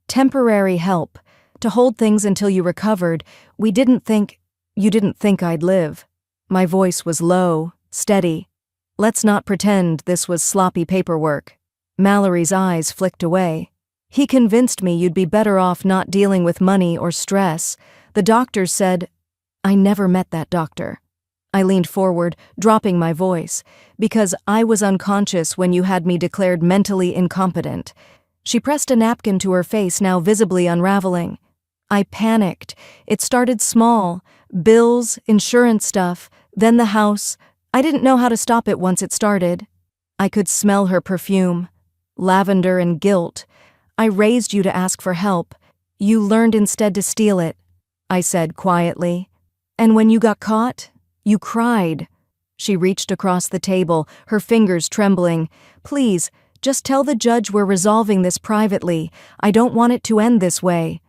temporary help, to hold things until you recovered. You didn't think I'd live." My voice was low, steady. "Let's not pretend this was sloppy paperwork." Mallory's eyes flicked away. "He convinced me you'd be better off not dealing with money or stress. The doctor said—" "I never met that doctor." I leaned forward, dropping my voice, "because I was unconscious when you had me declared mentally incompetent." She pressed a napkin to her face, now visibly unraveling. I panicked. It started small. Bills, insurance stuff, then the house. I didn't know how to stop it once it started. I could smell her perfume. Lavender and guilt. "I raised you to ask for help. You learned instead to steal it," I said quietly. "And when you got caught, you cried." She reached across the table, her fingers trembling. "Please, just tell the judge we're resolving this privately. I don't want it to end this way."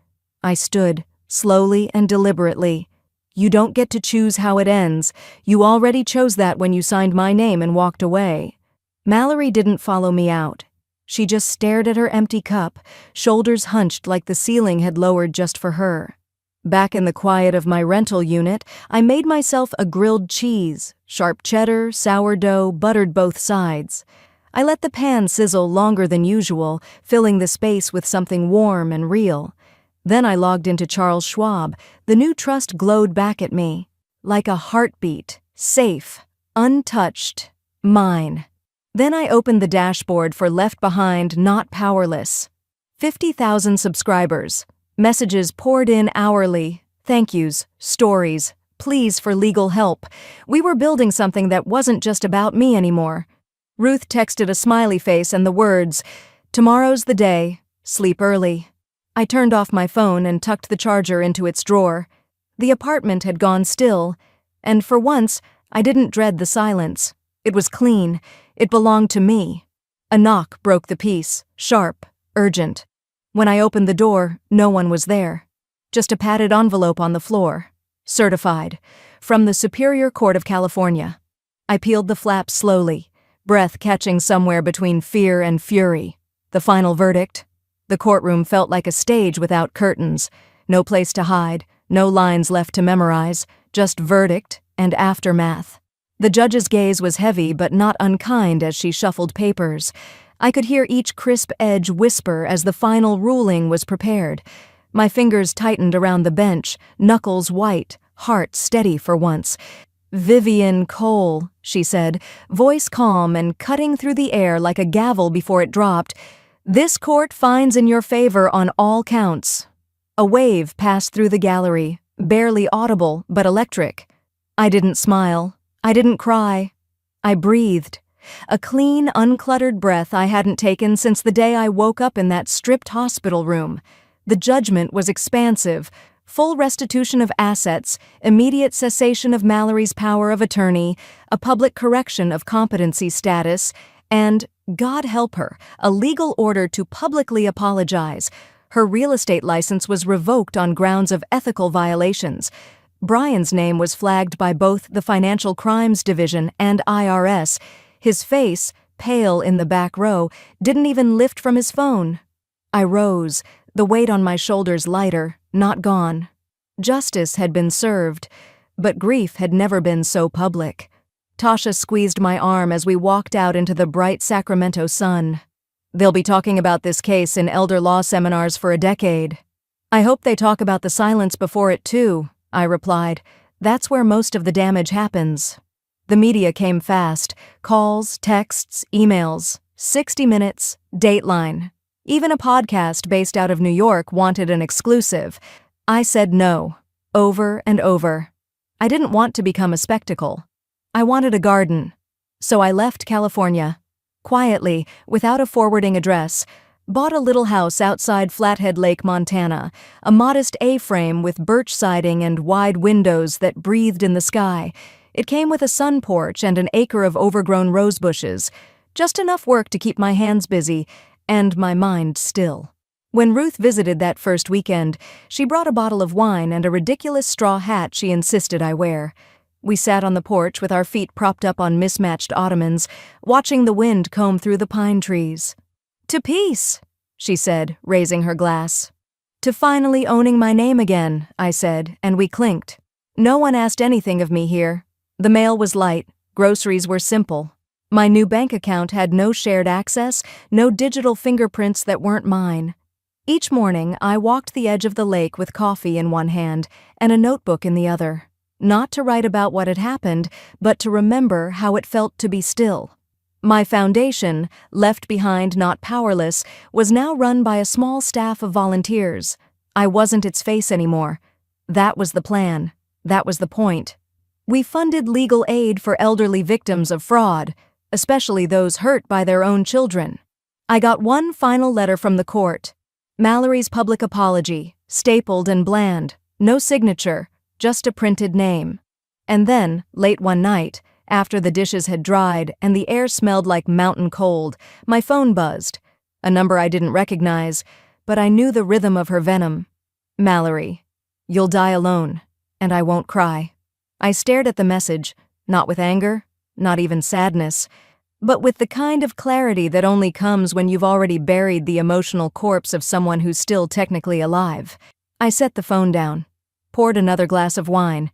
I stood, slowly and deliberately. "You don't get to choose how it ends. You already chose that when you signed my name and walked away." Mallory didn't follow me out. She just stared at her empty cup, shoulders hunched like the ceiling had lowered just for her. Back in the quiet of my rental unit, I made myself a grilled cheese, sharp cheddar, sourdough, buttered both sides. I let the pan sizzle longer than usual, filling the space with something warm and real. Then I logged into Charles Schwab. The new trust glowed back at me. Like a heartbeat. Safe. Untouched. Mine. Then I opened the dashboard for Left Behind, Not Powerless. 50,000 subscribers. Messages poured in hourly. Thank yous. Stories. Pleas for legal help. We were building something that wasn't just about me anymore. Ruth texted a smiley face and the words, "Tomorrow's the day. Sleep early." I turned off my phone and tucked the charger into its drawer. The apartment had gone still, and for once, I didn't dread the silence. It was clean. It belonged to me. A knock broke the peace, sharp, urgent. When I opened the door, no one was there. Just a padded envelope on the floor. Certified. From the Superior Court of California. I peeled the flap slowly, breath catching somewhere between fear and fury. The final verdict. The courtroom felt like a stage without curtains. No place to hide, no lines left to memorize, just verdict and aftermath. The judge's gaze was heavy but not unkind as she shuffled papers. I could hear each crisp edge whisper as the final ruling was prepared. My fingers tightened around the bench, knuckles white, heart steady for once. "Vivian Cole," she said, voice calm and cutting through the air like a gavel before it dropped. "This court finds in your favor on all counts." A wave passed through the gallery, barely audible but electric. I didn't smile. I didn't cry. I breathed. A clean, uncluttered breath I hadn't taken since the day I woke up in that stripped hospital room. The judgment was expansive. Full restitution of assets, immediate cessation of Mallory's power of attorney, a public correction of competency status, and, God help her, a legal order to publicly apologize. Her real estate license was revoked on grounds of ethical violations. Brian's name was flagged by both the Financial Crimes Division and IRS. His face, pale in the back row, didn't even lift from his phone. I rose, the weight on my shoulders lighter, not gone. Justice had been served, but grief had never been so public. Tasha squeezed my arm as we walked out into the bright Sacramento sun. "They'll be talking about this case in elder law seminars for a decade." "I hope they talk about the silence before it too," I replied. "That's where most of the damage happens." The media came fast. Calls, texts, emails. 60 Minutes, Dateline. Even a podcast based out of New York wanted an exclusive. I said no, over and over. I didn't want to become a spectacle. I wanted a garden. So I left California. Quietly, without a forwarding address, bought a little house outside Flathead Lake, Montana, a modest A-frame with birch siding and wide windows that breathed in the sky. It came with a sun porch and an acre of overgrown rose bushes, just enough work to keep my hands busy and my mind still. When Ruth visited that first weekend, she brought a bottle of wine and a ridiculous straw hat she insisted I wear. We sat on the porch with our feet propped up on mismatched ottomans, watching the wind comb through the pine trees. "To peace," she said, raising her glass. "To finally owning my name again," I said, and we clinked. No one asked anything of me here. The mail was light, groceries were simple. My new bank account had no shared access, no digital fingerprints that weren't mine. Each morning, I walked the edge of the lake with coffee in one hand and a notebook in the other. Not to write about what had happened, but to remember how it felt to be still. My foundation, Left Behind, Not Powerless, was now run by a small staff of volunteers. I wasn't its face anymore. That was the plan. That was the point. We funded legal aid for elderly victims of fraud, especially those hurt by their own children. I got one final letter from the court. Mallory's public apology, stapled and bland, no signature, just a printed name. And then, late one night, after the dishes had dried and the air smelled like mountain cold, my phone buzzed. A number I didn't recognize, but I knew the rhythm of her venom. "Mallory, you'll die alone, and I won't cry." I stared at the message, not with anger, not even sadness, but with the kind of clarity that only comes when you've already buried the emotional corpse of someone who's still technically alive. I set the phone down. poured another glass of wine.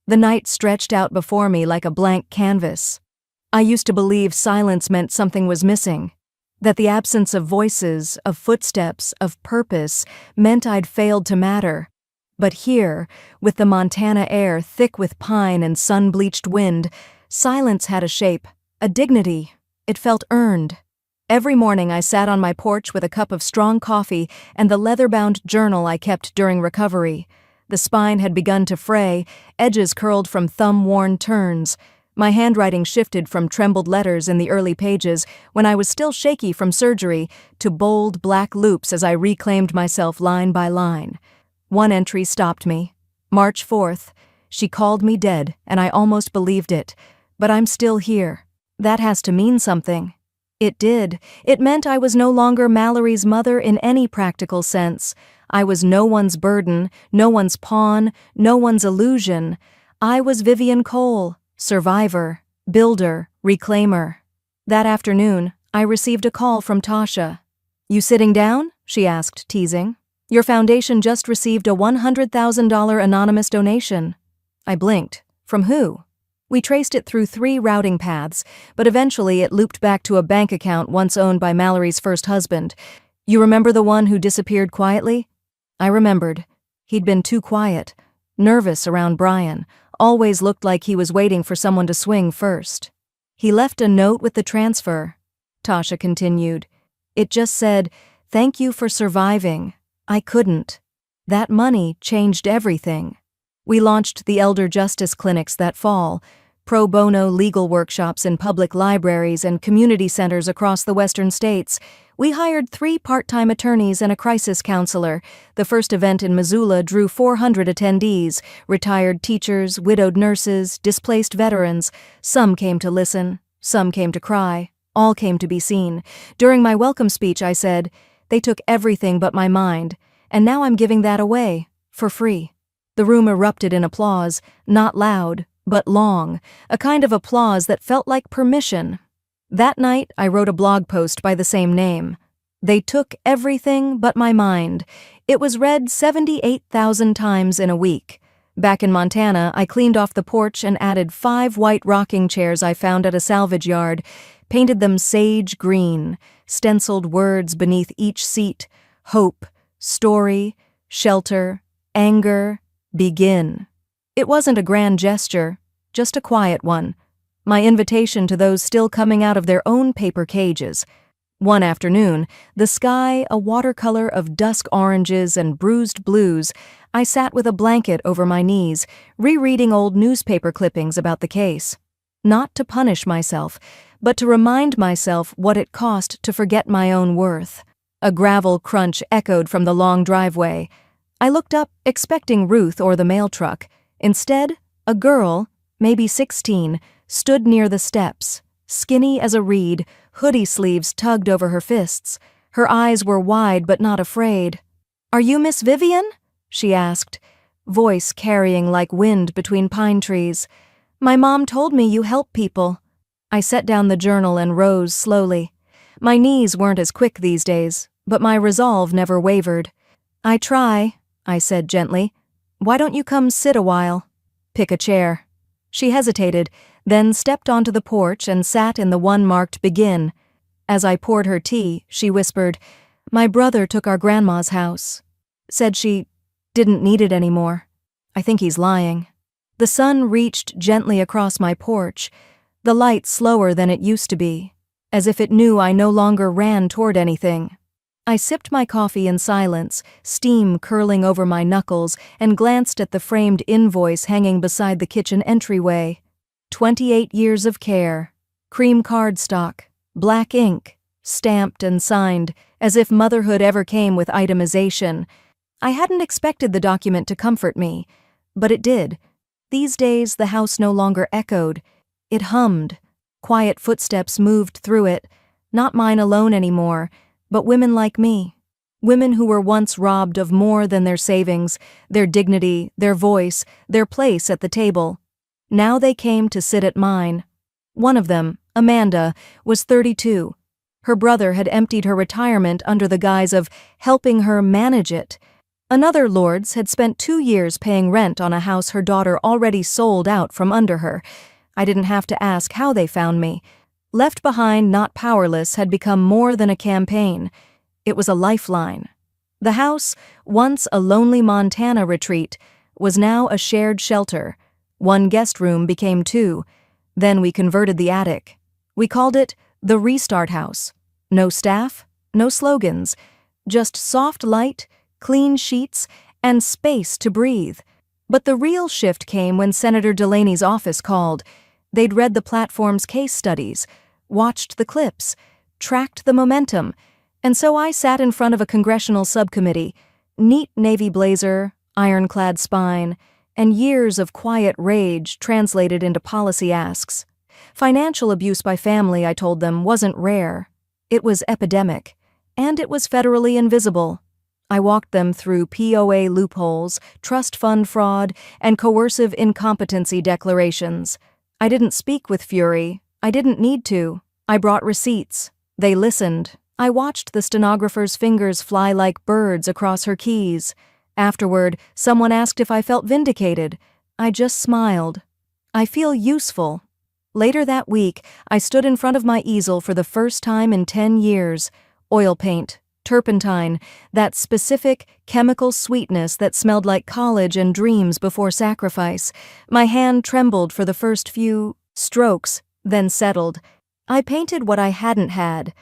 The night stretched out before me like a blank canvas. I used to believe silence meant something was missing, that the absence of voices, of footsteps, of purpose, meant I'd failed to matter. But here, with the Montana air thick with pine and sun-bleached wind, silence had a shape, a dignity. It felt earned. Every morning I sat on my porch with a cup of strong coffee and the leather-bound journal I kept during recovery. The spine had begun to fray, edges curled from thumb-worn turns. My handwriting shifted from trembled letters in the early pages, when I was still shaky from surgery, to bold black loops as I reclaimed myself line by line. One entry stopped me. March 4th. She called me dead, and I almost believed it. But I'm still here. That has to mean something. It did. It meant I was no longer Mallory's mother in any practical sense. I was no one's burden, no one's pawn, no one's illusion. I was Vivian Cole, survivor, builder, reclaimer. That afternoon, I received a call from Tasha. "You sitting down?" she asked, teasing. "Your foundation just received a $100,000 anonymous donation." I blinked. From who? We traced it through 3 routing paths, but eventually it looped back to a bank account once owned by Mallory's first husband. "You remember the one who disappeared quietly?" I remembered. He'd been too quiet, nervous around Brian, always looked like he was waiting for someone to swing first. "He left a note with the transfer," Tasha continued. "It just said, 'Thank you for surviving.' I couldn't. That money changed everything." We launched the Elder Justice Clinics that fall, pro bono legal workshops in public libraries and community centers across the western states. We hired 3 part-time attorneys and a crisis counselor. The first event in Missoula drew 400 attendees, retired teachers, widowed nurses, displaced veterans. Some came to listen, some came to cry, all came to be seen. During my welcome speech, I said, "They took everything but my mind, and now I'm giving that away, for free." The room erupted in applause, not loud, but long, a kind of applause that felt like permission. That night, I wrote a blog post by the same name. "They took everything but my mind." It was read 78,000 times in a week. Back in Montana, I cleaned off the porch and added 5 white rocking chairs I found at a salvage yard, painted them sage green, stenciled words beneath each seat: hope, story, shelter, anger, begin. It wasn't a grand gesture, just a quiet one. My invitation to those still coming out of their own paper cages. One afternoon, the sky a watercolor of dusk oranges and bruised blues, I sat with a blanket over my knees, rereading old newspaper clippings about the case. Not to punish myself, but to remind myself what it cost to forget my own worth. A gravel crunch echoed from the long driveway. I looked up, expecting Ruth or the mail truck. Instead, a girl, maybe 16, stood near the steps, skinny as a reed, hoodie sleeves tugged over her fists. Her eyes were wide but not afraid. "Are you Miss Vivian?" she asked, voice carrying like wind between pine trees. "My mom told me you help people." I set down the journal and rose slowly. My knees weren't as quick these days, but my resolve never wavered. "I try," I said gently. "Why don't you come sit a while?" "Pick a chair." She hesitated, then stepped onto the porch and sat in the one marked begin. As I poured her tea, she whispered, "My brother took our grandma's house. Said she didn't need it anymore. I think he's lying." The sun reached gently across my porch, the light slower than it used to be, as if it knew I no longer ran toward anything. I sipped my coffee in silence, steam curling over my knuckles, and glanced at the framed invoice hanging beside the kitchen entryway. 28 years of care, cream cardstock, black ink, stamped and signed, as if motherhood ever came with itemization. I hadn't expected the document to comfort me, but it did. These days the house no longer echoed. It hummed. Quiet footsteps moved through it, not mine alone anymore, but women like me. Women who were once robbed of more than their savings, their dignity, their voice, their place at the table. Now they came to sit at mine. One of them, Amanda, was 32. Her brother had emptied her retirement under the guise of helping her manage it. Another Lourdes had spent 2 years paying rent on a house her daughter already sold out from under her. I didn't have to ask how they found me. Left Behind, Not Powerless had become more than a campaign. It was a lifeline. The house, once a lonely Montana retreat, was now a shared shelter. One guest room became two. Then we converted the attic. We called it the Restart House. No staff, no slogans, just soft light, clean sheets, and space to breathe. But the real shift came when Senator Delaney's office called. They'd read the platform's case studies, watched the clips, tracked the momentum, and so I sat in front of a congressional subcommittee, neat navy blazer, ironclad spine, and years of quiet rage translated into policy asks. Financial abuse by family, I told them, wasn't rare. It was epidemic, and it was federally invisible. I walked them through POA loopholes, trust fund fraud, and coercive incompetency declarations. I didn't speak with fury. I didn't need to. I brought receipts. They listened. I watched the stenographer's fingers fly like birds across her keys. Afterward, someone asked if I felt vindicated. I just smiled. I feel useful. Later that week, I stood in front of my easel for the first time in 10 years. Oil paint, turpentine, that specific chemical sweetness that smelled like college and dreams before sacrifice. My hand trembled for the first few strokes, then settled. I painted what I hadn't had.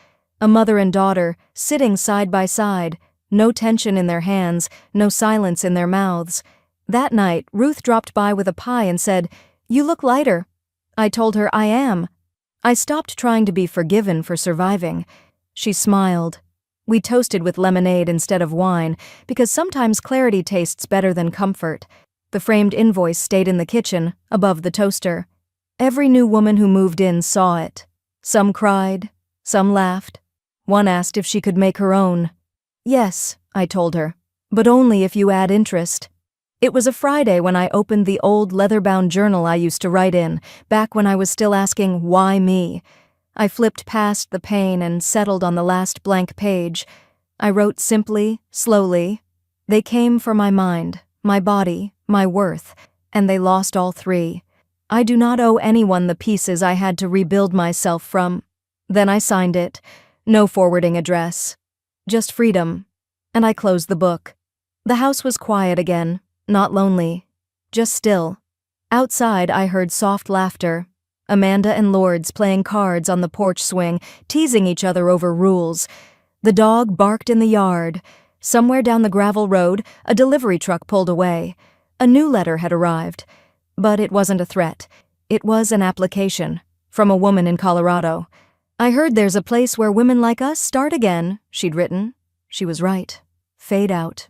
A mother and daughter, sitting side by side, no tension in their hands, no silence in their mouths. That night, Ruth dropped by with a pie and said, "You look lighter." I told her, "I am." I stopped trying to be forgiven for surviving. She smiled. We toasted with lemonade instead of wine, because sometimes clarity tastes better than comfort. The framed invoice stayed in the kitchen, above the toaster. Every new woman who moved in saw it. Some cried, some laughed. One asked if she could make her own. "Yes," I told her, "but only if you add interest." It was a Friday when I opened the old leather-bound journal I used to write in, back when I was still asking, why me? I flipped past the pain and settled on the last blank page. I wrote simply, slowly. They came for my mind, my body, my worth, and they lost all three. I do not owe anyone the pieces I had to rebuild myself from. Then I signed it. No forwarding address. Just freedom. And I closed the book. The house was quiet again, not lonely, just still. Outside, I heard soft laughter. Amanda and Lourdes playing cards on the porch swing, teasing each other over rules. The dog barked in the yard. Somewhere down the gravel road, a delivery truck pulled away. A new letter had arrived. But it wasn't a threat. It was an application, from a woman in Colorado. "I heard there's a place where women like us start again," she'd written. She was right. Fade out.